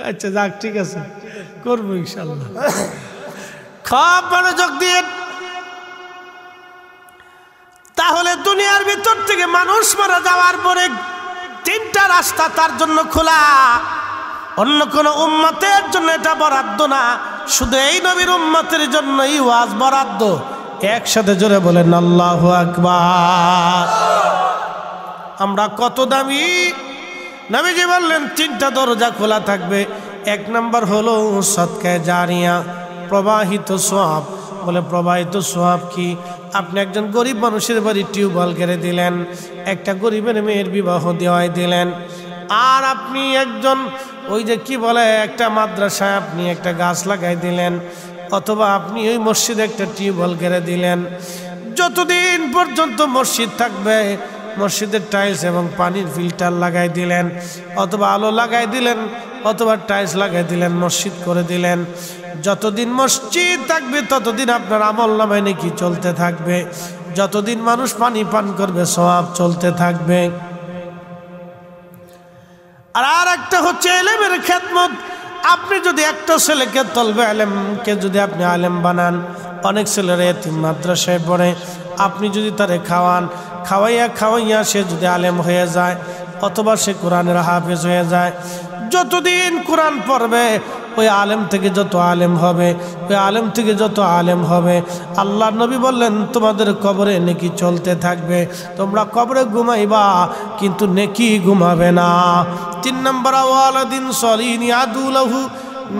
আচ্ছা যাক, ঠিক আছে, করবো ইনশাল্লাহ। খুব মনোযোগ দিয়ে। তাহলে দুনিয়ার ভিতর থেকে মানুষ মারা যাওয়ার পরে 3টা রাস্তা তার জন্য খোলা, অন্য কোন উম্মতের জন্য এটা বরাদ্দ না, শুধু এই নবীর উম্মতের জন্যই ওয়াজ বরাদ্দ। একসাথে জোরে বলেন আল্লাহু আকবার। আমরা কত দামি! নবীজি বললেন 3টা দরজা খোলা থাকবে। 1 নম্বর হলো সদকায়ে জারিয়া, প্রবাহিত সওয়াব। বলে প্রবাহিত সওয়াব কি? আপনি একজন গরিব মানুষের বাড়ি টিউবওয়েল গেড়ে দিলেন, একটা গরিবের মেয়ের বিবাহ দেওয়াই দিলেন। আর আপনি একজন ওই যে কি বলে একটা মাদ্রাসায় আপনি একটা গাছ লাগাই দিলেন, অথবা আপনি ওই মসজিদে একটা টিউবওয়েল গেড়ে দিলেন। যতদিন পর্যন্ত মসজিদ থাকবে মসজিদের টাইলস এবং পানির ফিল্টার লাগাই দিলেন, অথবা আলো লাগাই দিলেন, অথবা টাইলস লাগাই দিলেন, মসজিদ করে দিলেন। যতদিন মসজিদ থাকবে ততদিন আপনার আমল নামায় নেকি চলতে থাকবে, যতদিন মানুষ পানি পান করবে সওয়াব চলতে থাকবে। আর একটা হচ্ছে ইলমের খেদমত। আপনি যদি একটা ছেলেকে তলবে আলেমকে যদি আপনি আলেম বানান, অনেক ছেলেরা এতিম মাদ্রাসায় পড়ে, আপনি যদি তারে খাওয়াইয়া সে যদি আলেম হয়ে যায়, অথবা সে কোরআনের হাফেজ হয়ে যায়, যতদিন কোরআন পড়বে ওই আলেম থেকে যত আলেম হবে, ওই আলেম থেকে যত আলেম হবে, আল্লাহ নবী বললেন তোমাদের কবরে নেকি চলতে থাকবে। তোমরা কবরে ঘুমাইবা কিন্তু নেকি ঘুমাবে না। 3 নম্বর ওয়ালাদিন সলিহিন ইয়াদুলাহু,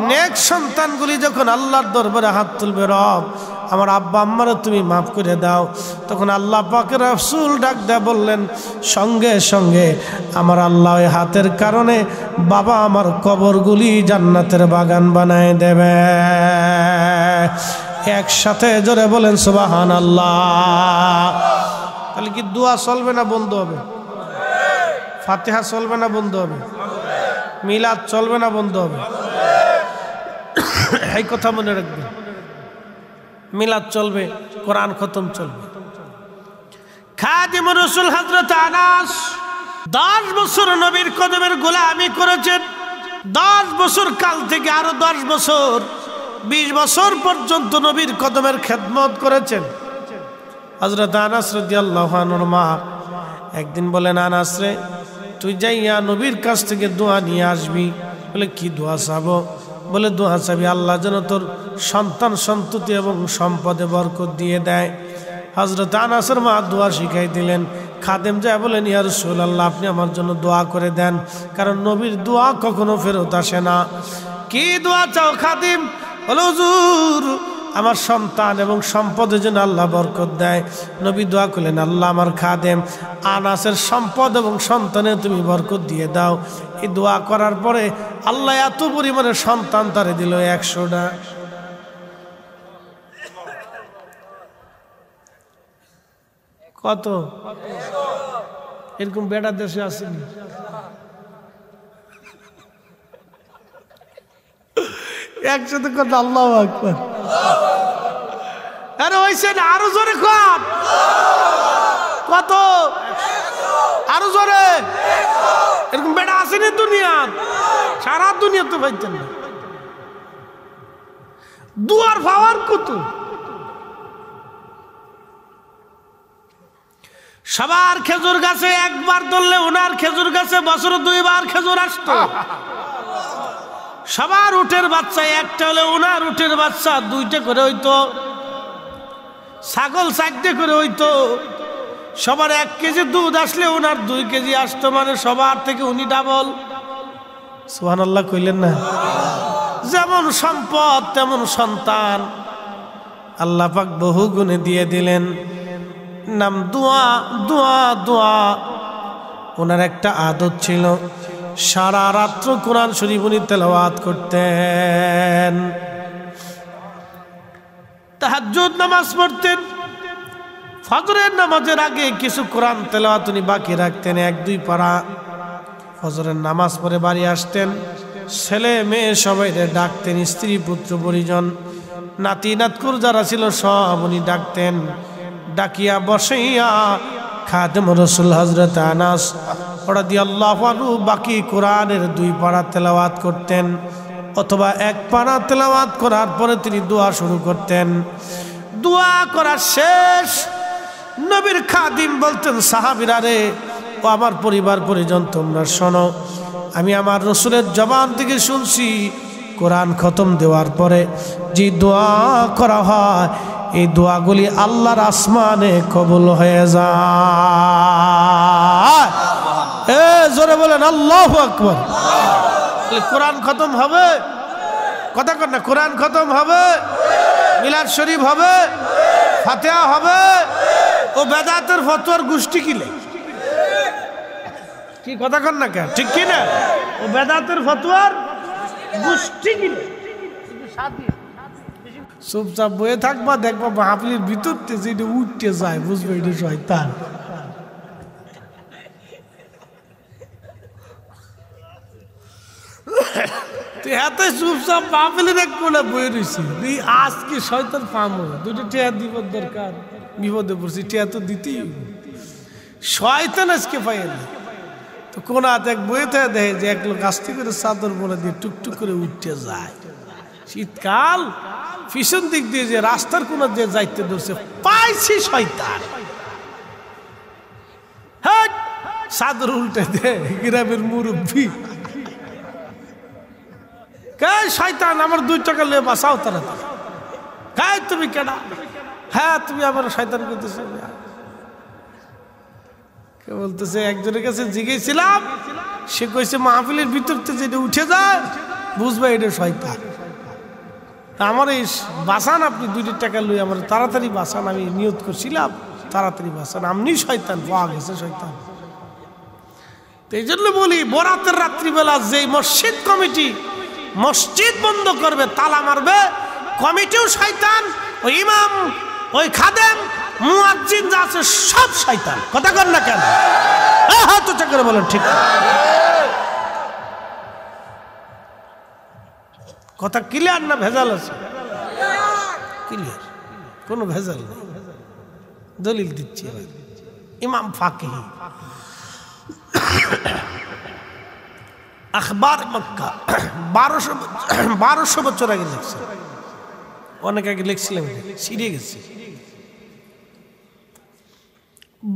নেক সন্তানগুলি যখন আল্লাহর দরবারে হাত তুলবে, রব আমার আব্বা আম্মারে তুমি মাফ করে দাও, তখন আল্লাহ পাকের রাসূল ডাক দেয়া বললেন সঙ্গে সঙ্গে আমার আল্লাহ ওই হাতের কারণে বাবা আমার কবরগুলি জান্নাতের বাগান বানায় দেবে। একসাথে জোরে বলেন সুবহানাল্লাহ। তাহলে কি দোয়া চলবে না বন্ধ হবে? ফাতিহা চলবে না বন্ধ হবে? মিলাদ চলবে না বন্ধ হবে? এই কথা মনে রাখবেন, মিলাদ চলবে, কোরআন খতম চলবে। খাদিমুর রাসূল হযরত আনাস 10 বছর নবীর কদমের গোলামি করেছেন। 10 বছর কাল থেকে আরো 10 বছর 20 বছর পর্যন্ত নবীর কদমের খেদমত করেছেন। হযরত আনাস রাদিয়াল্লাহু আনহুর মা একদিন বলেন, আনাস রে তুই যাইয়া নবীর কাছ থেকে দোয়া নিয়ে আসবি। বলে কি দোয়া চাবো? বলে দোয়া চাবি আল্লাহ যেন তোর সন্তান সন্ততি এবং সম্পদে বরকত দিয়ে দেয়। হযরত আনাসের মা দোয়া শিখাই দিলেন। খাদেম যায় বলেন, ইয়া রাসূলুল্লাহ আপনি আমার জন্য দোয়া করে দেন, কারণ নবীর দোয়া কখনো ফেরত আসে না। কি দোয়া চাও খাদিম? বলে হুজুর আমার সন্তান এবং সম্পদে যেন আল্লাহ বরকত দেয়। নবী দোয়া করলেন, আল্লাহ আমার খাদেম আনাসের সম্পদ এবং সন্তানে তুমি বরকত দিয়ে দাও। এই দোয়া করার পরে আল্লাহ এত পরিমাণে সন্তান তারে দিল 100টা। কত এরকম বেটা দেশে আসেনি? একসাথে কথা আল্লাহু আকবার। আরে হইছে না, আরো জোরে কর। কত? আরো জোরে। এরকম বেটা আসেনি দুনিয়ার, সারা দুনিয়া তো পাইতেন না। দুয়ার পাওয়ার কত? সবার খেজুর গাছে একবার ধরলে ওনার খেজুর গাছে বছরে 2 বার খেজুর আসতো। সবার উটের বাচ্চা একটা হলে ওনার উটের বাচ্চা 2টা করে হইতো। ছাগল 4টে করে হইতো। সবার 1 কেজি দুধ আসলে ওনার 2 কেজি আসতো, মানে সবার থেকে উনি ডাবল। সুবহানাল্লাহ কইলেন না? যেমন সম্পদ তেমন সন্তান আল্লাহ পাক বহু গুণে দিয়ে দিলেন। নাম দোয়া। দোয়া দোয়া ওনার একটা আদত ছিল, সারা রাত্র কোরআন শরীফ উনি তেলাওয়াত করতেন। তাহাজ্জুদ নামাজ পড়তেন। ফজরের নামাজের আগে কিছু কোরআন তেলাওয়াত উনি বাকি রাখতেন, 1-2 পারা। ফজরের নামাজ পড়ে বাড়ি আসতেন, ছেলে মেয়ে সবাই ডাকতেন, স্ত্রী পুত্র পরিজন নাতি নাতকুর যারা ছিল সব উনি ডাকতেন। ডাকিয়া বসাইয়া খাদেম রাসূল হযরত আনাস রাদিয়াল্লাহু আনহু বাকি কোরআনের 2 পারা তেলাওয়াত করতেন, অথবা 1 পারা তেলাওয়াত করার পরে তিনি দোয়া শুরু করতেন। দোয়া করা শেষ, নবীর খাদিম বলতেন, সাহাবীরা রে ও আমার পরিবার পরিজন তোমরা শোনো, আমি আমার রাসূলের জবান থেকে শুনছি কোরআন খতম দেওয়ার পরে যে দোয়া করা হয় এই দোয়াগুলি আল্লাহর আসমানে কবুল হয়ে যায়। জোরে বলেন আল্লাহু আকবার। কোরআন খতম হবে, কথা কর না, কোরআন খতম হবে, মিলাদ শরীফ হবে, ফাতিহা হবে, ও বেদাতের ফতোয়ার গোষ্ঠী কিলে। কি কথা কন না কেন, ঠিক কি না? ও বেদাতের ফতোয়ার গোষ্ঠী কিলে। চুপচাপ বয়ে থাকবা, দেখবা মাহফিলের ভিতরতে যেটা উঠতে যায়, বুঝবে এটা শয়তান। হাতে চুপচাপ মাহফিলের এক কোণে বয়ে রয়েছি, আজকে শয়তান পামো, দুটো টেয়া দিব দরকার, বিপদে পড়ছি, টেয়া তো দিতেই শয়তান আজকে পাইল। তো কোন হাতে এক বয়ে থাকে দেখে যে এক লোক আস্তে করে চাদর বলে দিয়ে টুকটুক করে উঠতে যায়। শীতকাল, পিছন দিক দিয়ে যে রাস্তার কোন দিয়ে যাইতে ধরছে, পাইছি শয়তান। হ্যাঁ, চাদর উল্টে দে গ্রামের মুরব্বী, কে শয়তান আমার 2 টাকা লে বাঁচাও তাড়াতাড়ি। কে তুমি কেডা? হ্যাঁ তুমি আমার শয়তান করতেছো। কে বলতেছে, একজনের কাছে জিজ্ঞেসছিলাম, সে কইছে মাহফিলের ভিতরতে যেটা উঠে যায় বুঝবে এটা শয়তান। আমার এই বাঁচান, আপনি 2 টাকা লই আমার তাড়াতাড়ি বাঁচান, আমি নিয়ত করছিলাম তাড়াতাড়ি বাঁচান, আপনি শয়তান, পাওয়া গেছে শয়তান। তো এই জন্য বলি, বরাতের রাত্রিবেলা যে মসজিদ কমিটি মসজিদ বন্ধ করবে, তালা মারবে, কমিটিও শয়তান, ওই ইমাম, ওই খাদেম, মুয়াজ্জিন যা আছে সব শয়তান। কথা কর না কেন? হাত উঁচা করে বলেন ঠিক। কথা ক্লিয়ার না ভেজাল আছে? ক্লিয়ার, কোনো ভেজাল নেই, দলিল দিচ্ছি। ইমাম ফাকিহি আখবার মক্কা 1200 বছর আগে লিখছে, অনেক আগে লিখছিলাম, ছিঁড়ে গেছে।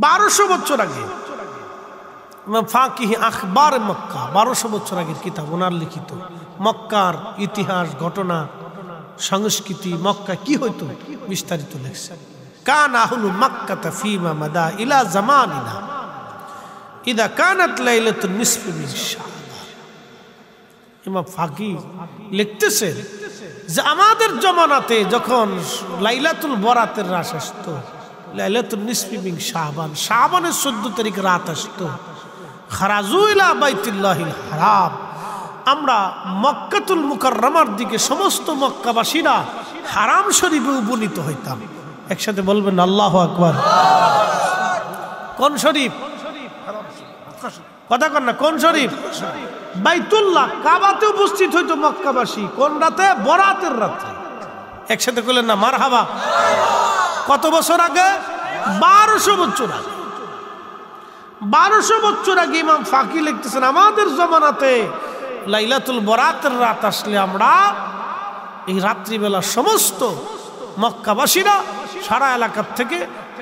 1200 বছর আগে ইমাম ফাকিহি আখবার মক্কা, 1200 বছর আগের কিতাব, ওনার লিখিত। মক্কার ইতিহাস, ঘটনা, সংস্কৃতি, মক্কা কি হইতো বিস্তারিত লিখছে। কান আহলু মক্কাতা ফীমা মাদা ইলা জামানিনা ইদা কানাত লাইলাতুন নিসফি মিন শাবান। ইমাম ফাকি লিখতেছেন যে আমাদের জমানাতে যখন লাইলাতুল বরাতের রাত আসতো, লাইলাতুল নিসফি মিন শাবান, শাবানের 14 তারিখ রাত আসতো, খারাজু ইলা বাইতুল্লাহিল হারাম, আমরা মক্কাতুল মুকাররমার দিকে সমস্ত মক্কাবাসীরা হারাম শরীফে উপনীত হইতাম। একসাথে বলবেন আল্লাহু আকবার। কোন শরীফ? কথা কন না, কোন শরীফ? বাইতুল্লাহ, কাবাতে উপস্থিত হইতো মক্কাবাসী। কোন রাতে? বরাতের রাতে। একসাথে বললেন না মারহাবা। কত বছর আগে? 1200 বছর আগে। 1200 বছর আগে ইমাম ফাকি লিখতেছেন, আমাদের জমানাতে লাইলাতুল বরাতের রাত আসলে আমরা এই রাত্রিবেলা সমস্ত মক্কাবাসীরা সারা এলাকার থেকে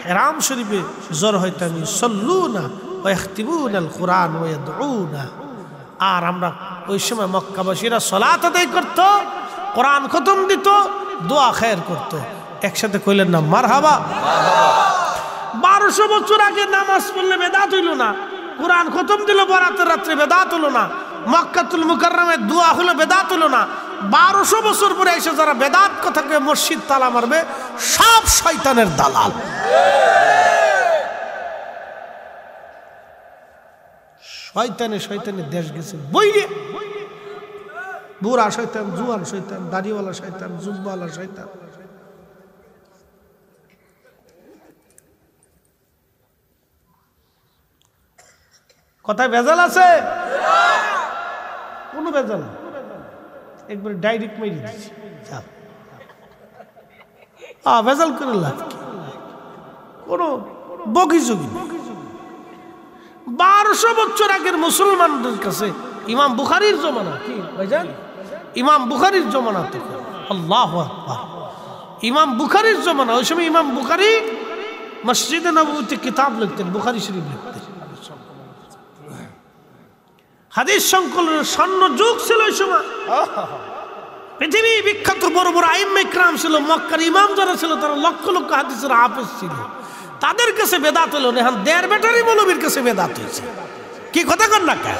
হারাম শরীফে জড় হইতাম, ইউসাল্লুনা ওয়া ইয়াখতিবুনাল কুরআন ওয়া ইয়াদউনা। আর আমরা ওই সময় মক্কাবাসীরা সালাত আদায় করত, কোরআন খতম দিত, দোয়া খায়ের করত। একসাথে কইলেন না মারহাবা। 1200 বছর আগে নামাজ পড়লে বেদাত হইল না, কোরআন খতম দিল বরাতের রাত্রে বেদাত হলো না, মক্কাতুল মুকাররমে দোয়া হলো বেদাত হলো না। 1200 বছর পরে এসে যারা বেদাত কথাকে মসজিদ তালা মারবে, সব শয়তানের দালাল। শয়তানের দেশ গেছে বইরে। বুড়া শয়তান, জুয়ান শয়তান, দাড়িওয়ালা শয়তান, জুব্বাওয়ালা শয়তান। কথায় ভেজাল আছে? কোনো ভেজাল, একবার ডাইরেক্ট মেরে দিচ্ছি। ভেজাল করে লাভ কি? কোনো বগিযোগী নেই। 1200 বছর আগের মুসলমানদের কাছে ইমাম বুখারীর জমানা কি ভাইজান? ইমাম বুখারীর জমানা থেকে, আল্লাহু আকবার, ইমাম বুখারীর জমানা। ওই সময় ইমাম বুখারী মসজিদে নববীতে কিতাব লিখতেন, বুখারী শরীফ লিখতেন। হাদিস সংকলনের স্বর্ণ যুগ ছিল ওই সময়। পৃথিবী বিখ্যাত বড় বড় আইম্মে ইকরাম ছিল, মক্কার ইমাম যারা ছিল তারা লক্ষ লক্ষ হাদিসের হাফেজ ছিল। তাদের কাছে বেদাত হলো না, এখন দেড় বেটারি মৌলবীর কাছে বেদাত হয়েছে। কি কথা কন না কেন?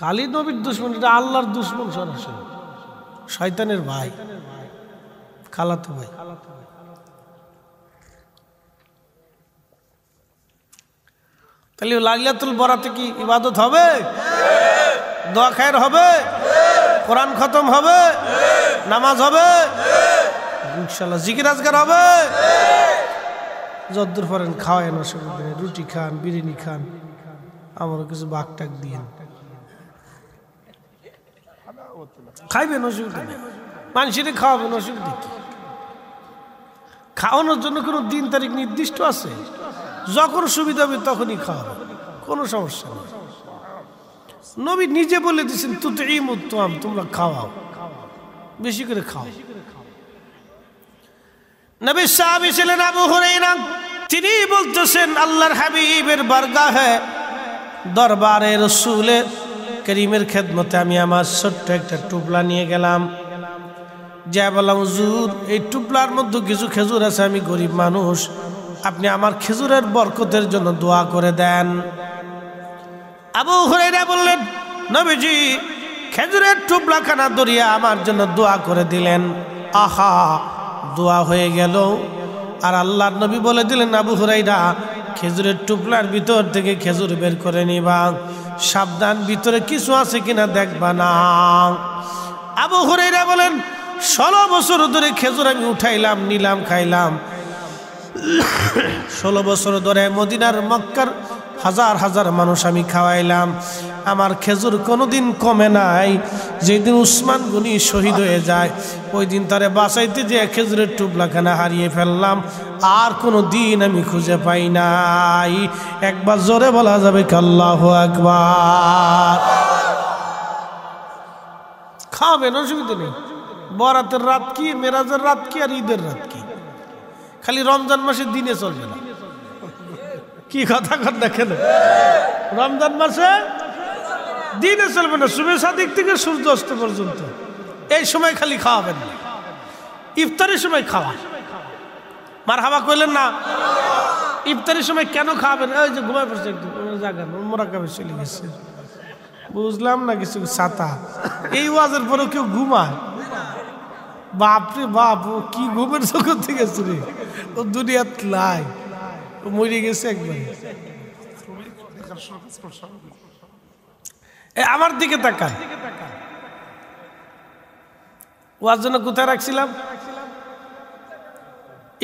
খালি নবীর দুশ্মন, এটা আল্লাহর দুশ্মন, সরাসরি শয়তানের ভাই, খালাতো ভাই। তাহলে লাইলাতুল বরাতে কি ইবাদত হবে? দোয়া খায়ের হবে? কোরআন খতম হবে? নামাজ হবে? ইনশাআল্লাহ জিকির আজকার হবে? যদ্দূর পারেন খাওয়ায় না, রুটি খান, বিরিয়ানি খান, আমারও কিছু বাঘ টাক দিন, খাইবেন, অসুবিধা নেই। মানুষের খাওয়াবেন, অসুবিধা কি? খাওয়ানোর জন্য কোনো দিন তারিখ নির্দিষ্ট আছে? যখন সুবিধা হবে তখনই খাওয়াবে, কোনো সমস্যা নেই। নবী নিজে বলে দিয়েছেন তুতঈমুত-তাআম, তোমরা খাওয়াও, বেশি করে খাও। নবীর সাহাবী ছিলেন আবু হুরায়রা, তিনি বলতেছেন আল্লাহর হাবিবের বারগাহে দরবারে রাসূলে করিমের খেদমতে আমি আমার ছোট্ট একটা টুপলা নিয়ে গেলাম, যা বললাম হুজুর এই টুপলার মধ্যে কিছু খেজুর আছে, আমি গরিব মানুষ, আপনি আমার খেজুরের বরকতের জন্য দোয়া করে দেন। আবু হুরায়রা বললেন নবীজি খেজুরের টুপলাখানা ধরিয়া আমার জন্য দোয়া করে দিলেন। আহা, দোয়া হয়ে গেল, আর আল্লাহর নবী বলে দিলেন আবু হুরায়রা খেজুরের টুপলার ভিতর থেকে খেজুর বের করে নিবা, সাবধান ভিতরে কিছু আছে কিনা দেখবা না। আবু হুরায়রা বলেন 16 বছর ধরে খেজুর আমি উঠাইলাম, নিলাম, খাইলাম। 16 বছর ধরে মদিনার মক্কার হাজার হাজার মানুষ আমি খাওয়াইলাম, আমার খেজুর কোনোদিন কমে নাই। যেদিন উসমান গনি শহীদ হয়ে যায় ওই দিন তারে বাঁচাইতে যে খেজুরের টুপলাখানা হারিয়ে ফেললাম, আর কোনো দিন আমি খুঁজে পাই নাই। একবার জোরে বলা যাবে আল্লাহু আকবার। খাবেন, অসুবিধা নেই। বরাতের রাত কি, মেরাজের রাত কি, আর ঈদের রাত কি? খালি রমজান মাসের দিনে চলবে না। কি কথা দেখেন, রমজান মাসে দিনে চলবে না, শুভে সাদিক থেকে সূর্য অস্ত পর্যন্ত এই সময় খালি খাওয়াবেন না, ইফতারের সময় খাওয়া। মারহাবা কইলেন না? ইফতারের সময় কেন খাওয়াবেন? ওই যে ঘুমায় পড়ছে একটু জায়গা, মোরাকাবে চলে গেছে, বুঝলাম না কিছু, ছাতা। এই ওয়াজের পরেও কেউ ঘুমায়? বাপরে বাপ, ও কি ঘুমের জগৎ থেকে রে, ও দুনিয়াত লাই, ও মরে গেছে একবার। আমার দিকে তাকান, ওয়াজ জন্য কোথায় রাখছিলাম?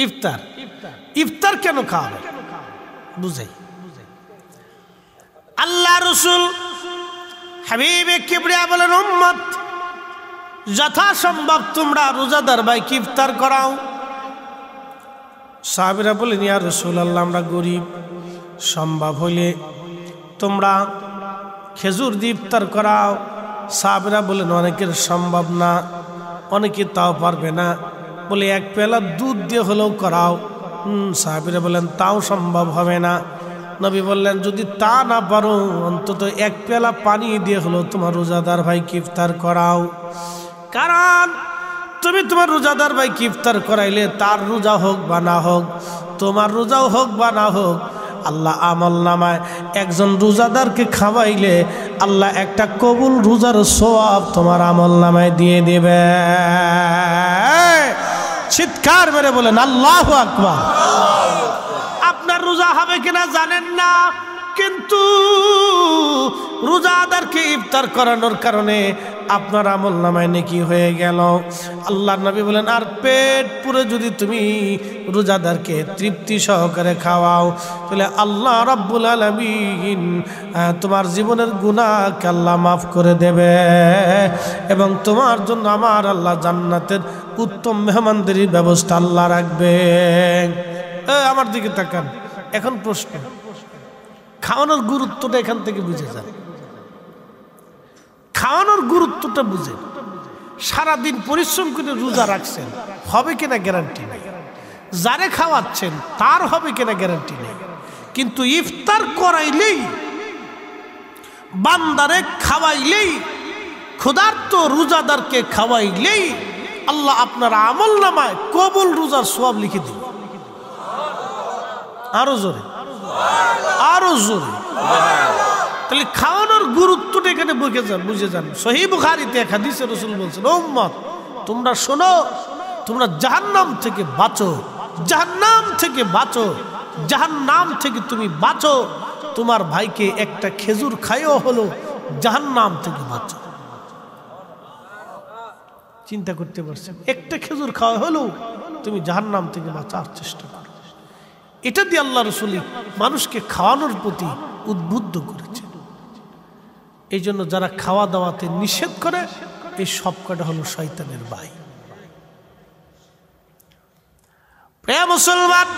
ইফতার। ইফতার কেন খাওয়াবে বুঝাই। আল্লাহ রাসূল হাবিবে কিবরিয়া বলেন উম্মত যথাসম্ভব তোমরা রোজাদার ভাইকে ইফতার করাও। সাহাবীরা বলেন ইয়া রাসূলুল্লাহ আমরা গরিব, সম্ভব হলে তোমরা খেজুর দিয়ে ইফতার করাও। সাহাবীরা বলেন অনেকের সম্ভব না, অনেকে তাও পারবে না, বলে এক পেলা দুধ দিয়ে হলেও করাও। সাহাবীরা বলেন তাও সম্ভব হবে না। নবী বললেন যদি তা না পারো অন্তত এক পেলা পানি দিয়ে হলেও তোমার রোজাদার ভাইকে ইফতার করাও। কারণ তুমি তোমার রোজাদার ভাইকে ইফতার করাইলে তার রোজা হোক বা না হোক, তোমার রোজাও হোক বা না হোক, আল্লাহ আমল নামায় একজন রোজাদারকে খাওয়াইলে আল্লাহ একটা কবুল রোজার সওয়াব তোমার আমল নামায় দিয়ে দেবে। চিৎকার মেরে বলেন আল্লাহু আকবার। আপনার রোজা হবে কিনা জানেন না, কিন্তু রোজাদারকে ইফতার করানোর কারণে আপনার আমল নামায় নেকি হয়ে গেল। আল্লাহর নবী বলেন আর পেট পুরে যদি তুমি রোজাদারকে তৃপ্তি সহকারে খাওয়াও তাহলে আল্লাহ রাব্বুল আলামিন তোমার জীবনের গুনাহকে আল্লাহ মাফ করে দেবে এবং তোমার জন্য আমার আল্লাহ জান্নাতের উত্তম মেহমানদারির ব্যবস্থা আল্লাহ রাখবে। আমার দিকে তাকান। এখন প্রশ্ন, খাওয়ানোর গুরুত্বটা এখান থেকে বুঝে যান। খাওয়ানোর গুরুত্বটা বুঝেন। সারাদিন পরিশ্রম করে রোজা রাখছেন, হবে কিনা গ্যারান্টি নেই। যারে খাওয়াচ্ছেন তার হবে কিনা গ্যারান্টি নেই। কিন্তু ইফতার করাইলেই, বান্দারে খাওয়াইলেই, ক্ষুধার্ত রোজাদারকে খাওয়াইলেই আল্লাহ আপনার আমল নামায় কবুল রোজার সওয়াব লিখে দিন। আরো জোরে, আরো জোরে। তাহলে খাওয়ানোর গুরুত্ব করে এখানে বুঝে যান। সহিহ বুখারীতে এক হাদিসে রাসূল বলছেন, ও উম্মত তোমরা শোনো, তোমরা জাহান্নাম থেকে বাঁচো, জাহান্নাম থেকে বাঁচো, জাহান্নাম থেকে তুমি বাঁচো। তোমার ভাইকে একটা খেজুর খাইও হলো জাহান্নাম থেকে বাঁচো। চিন্তা করতে পারছেন? একটা খেজুর খাওয়া হলো তুমি জাহান্নাম থেকে বাঁচার চেষ্টা করো। এটা দিয়ে আল্লাহ রাসূল মানুষকে খাওয়ানোর প্রতি উদ্বুদ্ধ করেছে। এই জন্য যারা খাওয়া দাওয়াতে নিষেধ করে এই সব কটা হলো শয়তানের ভাই। প্রিয় মুসলমান,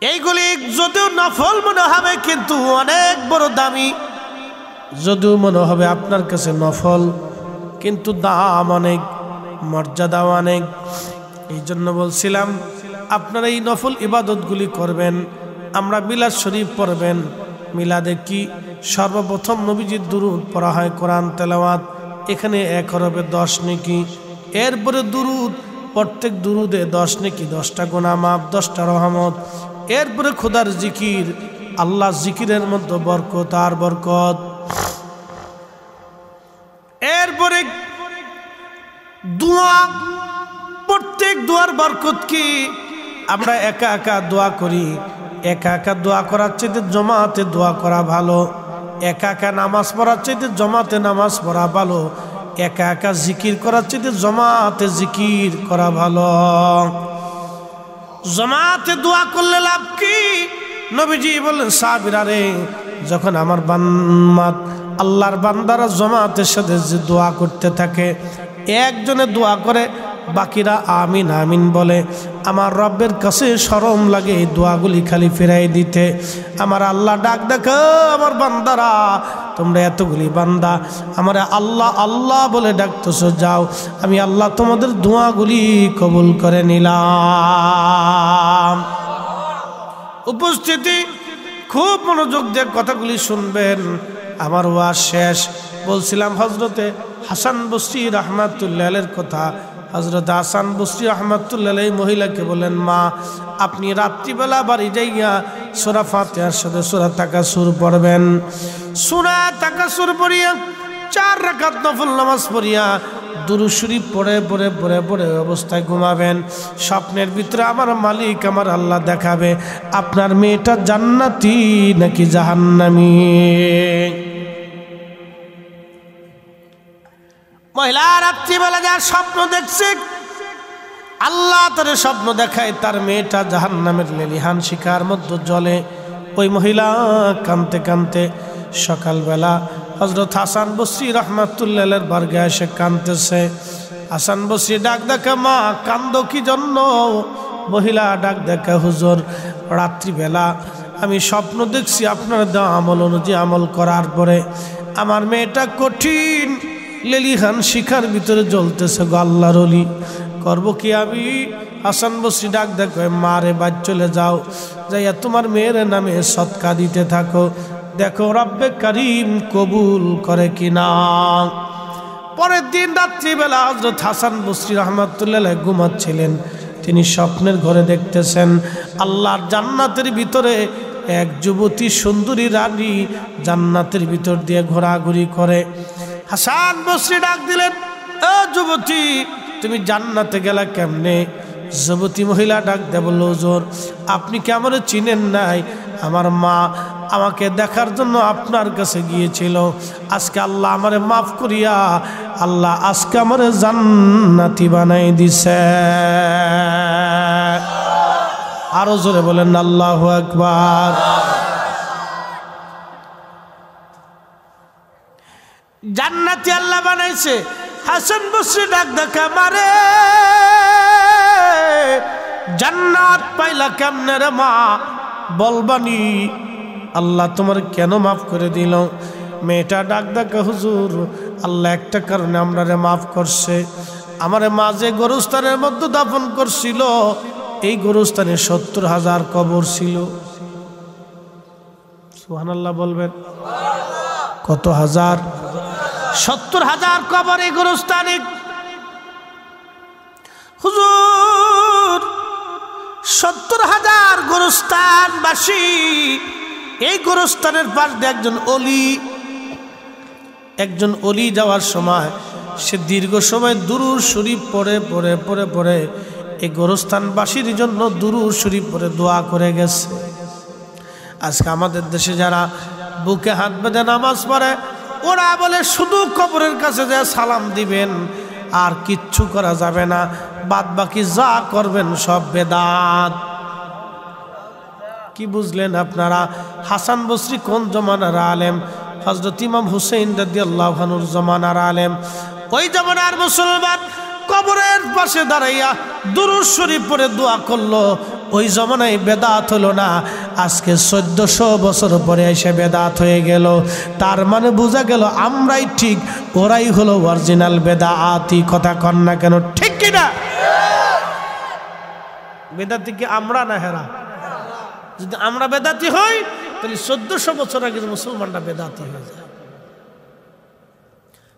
এইগুলি যদিও নফল মনে হবে কিন্তু অনেক বড় দামি। যদিও মনে হবে আপনার কাছে নফল কিন্তু দাম অনেক, মর্যাদা অনেক। এই জন্য বলছিলাম আপনারা এই নফল ইবাদতগুলি করবেন। আমরা মিলাদ শরীফ পড়বেন। মিলাদে কি সর্বপ্রথম নবীজির দুরূদ পড়া হয়, কোরআন তেলাওয়াত, এখানে 1 হরফে 10 নেকি। এরপরে দুরূদ, প্রত্যেক দুরুদে 10 নেকি, 10টা গুনাহ মাফ, 10টা রহমত। এরপরে খোদার জিকির, আল্লাহ জিকিরের মধ্যে বরকত আর বরকত। এরপরে দোয়া, প্রত্যেক দোয়ার বরকত কি? আমরা একা একা দোয়া করি, একা একা দোয়া করার চাইতে জমাতে দোয়া করা ভালো। একা একা নামাজ পড়ার চাইতে জমাতে নামাজ পড়া ভালো। একা একা জিকির করার চাইতে জমাতে জিকির করা ভালো। জমাতে দোয়া করলে লাভ কি? নবীজি বললেন, সাহাবীরা রে, যখন আমার আল্লাহর বান্দারা জমাতের সাথে যে দোয়া করতে থাকে, একজনে দোয়া করে বাকিরা আমিন আমিন বলে, আমার রব্বের কাছে শরম লাগে এই দোয়াগুলি খালি ফিরাই দিতে। আমার আল্লাহ ডাক দেখো, আমার বান্দারা তোমরা এতগুলি বান্দা আমার আল্লাহ আল্লাহ বলে ডাকতেছো, যাও আমি আল্লাহ তোমাদের দোয়াগুলি কবুল করে নিলাম। উপস্থিতি, খুব মনোযোগ দিয়ে কথাগুলি শুনবেন। আমার ওয়াজ শেষ। বলছিলাম হযরতে হাসান বসরি রাহমাতুল্লাহ আলাইহির কথা। হযরত হাসান বসরি রাহমাতুল্লাহ আলাইহি মহিলাকে বলেন, মা আপনি রাত্রিবেলা বাড়ি যাইয়া সূরা ফাতিহার সাথে সূরা তাকাসুর পড়বেন। সূরা তাকাসুর পড়িয়া 4 রাকাত নফল নামাজ পড়িয়া দুরূদ শরীফ পড়ে পড়ে পড়ে পড়ে অবস্থায় ঘুমাবেন। স্বপ্নের ভিতরে আমার মালিক আমার আল্লাহ দেখাবে আপনার মেয়েটা জান্নাতি নাকি জাহান্নামী। মহিলা রাত্রিবেলা যার স্বপ্ন দেখছে, আল্লাহ তার স্বপ্ন দেখায় তার মেয়েটা জাহান্নামের লেলিহান শিখার মধ্যে জ্বলে। ওই মহিলা কাঁদতে কাঁদতে সকালবেলা হযরত হাসান বসরি রাহমাতুল্লাহ আলাইহির বারগাহে এসে কাঁদতেছে। হাসান বসরি ডাক দেখে, মা কান্দো কি জন্য? মহিলা ডাক দেখে, হুজুর রাত্রিবেলা আমি স্বপ্ন দেখছি আপনার দেওয়া আমল অনুযায়ী আমল করার পরে আমার মেয়েটা কঠিন লেলিহান শিখার ভিতরে জ্বলতেছে গো আল্লাহর ওলি, করবো কি আমি? হাসান বসরি ডাক দেখো, মারে বাদ চলে যাও, যাইয়া তোমার মেয়ের নামে সদকা দিতে থাকো, দেখো রব্বে কারীম কবুল করে কিনা। পরের দিন রাত্রিবেলা হযরত হাসান বসরি রাহমাতুল্লাহ আলাইহি ঘুমাচ্ছিলেন। তিনি স্বপ্নের ঘরে দেখতেছেন আল্লাহর জান্নাতের ভিতরে এক যুবতী সুন্দরী রানী জান্নাতের ভিতর দিয়ে ঘোরাঘুরি করে। হাসান বসরি ডাক দিলেন, ও যুবতী তুমি জান্নাতে গেলা কেমনে? যুবতী মহিলা ডাক দেয়, বলল, হুজুর আপনি কি আমারে চিনেন নাই? আমার মা আমাকে দেখার জন্য আপনার কাছে গিয়েছিল। আজকে আল্লাহ আমারে মাফ করিয়া আল্লাহ আজকে আমারে জান্নাতি বানাই দিছে। আরো জোরে বলেন আল্লাহু আকবার। জান্নাতি আল্লাহ বানাইছে। হাসান বসরি ডাক দেখা, মারে জান্নাত পাইলা কেমনে রে মা? বলবানি আল্লাহ তোমার কেন মাফ করে দিল? মেয়েটা ডাক দেখা, হুজুর আল্লাহ একটা কারণে আমরা রে মাফ করছে। আমারে মা যে গরুস্থানের মধ্যে দাফন করছিল, এই গরুস্থানে 70,000 কবর ছিল। সুবহানাল্লাহ বলবেন। কত হাজার? 70,000 কবর এই গরুস্থানে। হুজুর 70,000 গরুস্থানবাসী এই গোরস্থানের পাশ দিয়ে একজন অলি যাওয়ার সময় সে দীর্ঘ সময় দুরূদ শরীফ পড়ে এই গোরস্থানবাসীর জন্য দুরূদ শরীফ পড়ে দোয়া করে গেছে। আজকে আমাদের দেশে যারা বুকে হাত বেঁধে নামাজ পড়ে ওরা বলে শুধু কবরের কাছে যে সালাম দিবেন আর কিচ্ছু করা যাবে না, বাদ বাকি যা করবেন সব বেদাত। কি বুঝলেন আপনারা? হাসান বসরি কোন জমানার আলেম? হযরত ইমাম হুসাইন রাদিয়াল্লাহু আনহুর জমানার আলেম। ওই জমানার মুসলমান কবরের পাশে দাঁড়াইয়া দুরূদ শরীফ পড়ে দোয়া করলো। ওই জমানায় বেদাত হলো না, আজকে 1400 বছর পরে এসে বেদাত হয়ে গেল। তার মানে বোঝা গেল আমরাই ঠিক, ওরাই হলো অরিজিনাল বেদাতি। কথা কন না কেন? ঠিক কিনা? বেদাতি কি আমরা না হেরা? যদি আমরা বেদাতি হই তাহলে 1400 বছর আগে মুসলমানরা বেদাতি হয়ে যায়।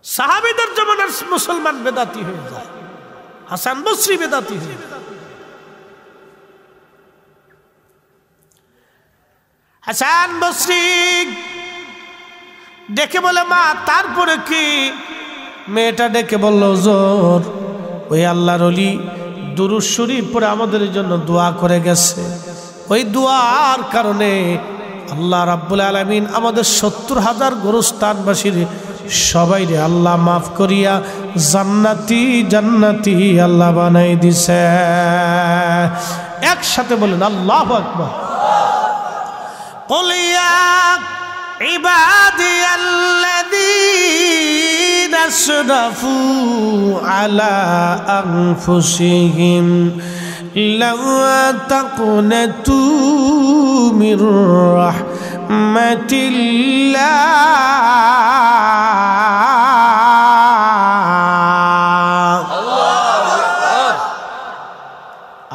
সাহাবীদের জমানার মুসলমান বেদাতি হয়ে যায়, হাসান বসরি বেদাতি হয়ে যায়। হাসান বসরি ডেকে বলে মা তারপরে কি? মেয়েটা ডেকে বলল হুজুর ওই আল্লাহর ওলি দুরূদ শরীফ পড়ে আমাদের জন্য দোয়া করে গেছে। ওই দোয়ার কারণে আল্লাহ রাব্বুল আলামিন আমাদের 70,000 গোরস্থানবাসীর সবাইরে আল্লাহ মাফ করিয়া জান্নাতি জান্নাতি আল্লাহ বানাই দিছে। একসাথে বলেন আল্লাহু আকবার। قل يا عبادي الذين أسرفوا على أنفسهم لا تقنطوا من رحمة الله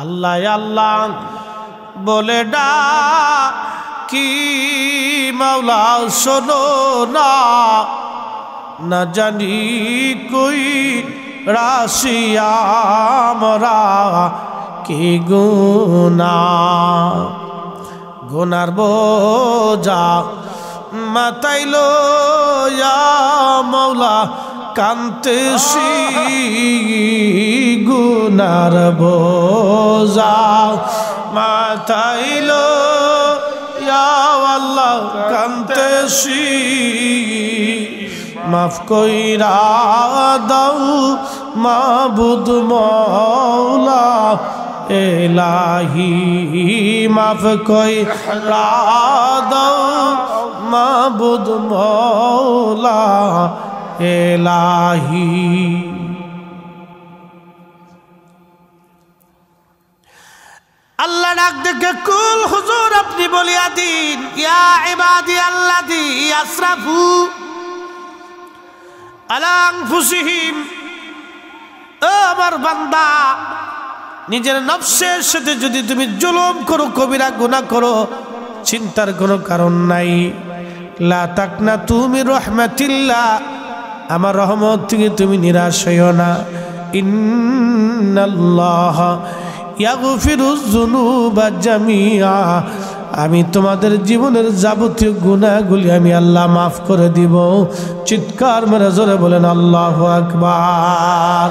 الله يا الله বলে ডা কি মাওলা শোনো না, না জানি কই রাশিয়া মরা কি গুনার বোঝা মাতাইলো মাওলা কান্তেছি গুনার বোঝা মাতাইলো আল্লাহ কান্তেছি মাফ কইরা দাও মাবুদ মওলা এলাহি মাফ কইরা দাও মাবুদ মওলা এলাহি। আল্লাহ ডাক দেখে কুল হুজুর আপনি বলিয়া দিন ইয়া ইবাদি আল্লাযী আসরাফু আলা আনফুসিহিম, ও আমার বান্দা নিজের নফসের সাথে যদি তুমি জুলুম করো, কবিরা গুনাহ করো, চিন্তার কোনো কারণ নাই। লা তাকনাতু মির রাহমাতিল্লাহ, আমার রহমত থেকে তুমি নিরাশ হইও না। ইন্নাল্লাহ ইয়াগফিরুয যুনুবা জামিআ, আমি তোমাদের জীবনের যাবতীয় গুনাহগুলি আমি আল্লাহ মাফ করে দিব। চিৎকার মেরে জোরে বলেন আল্লাহু আকবার।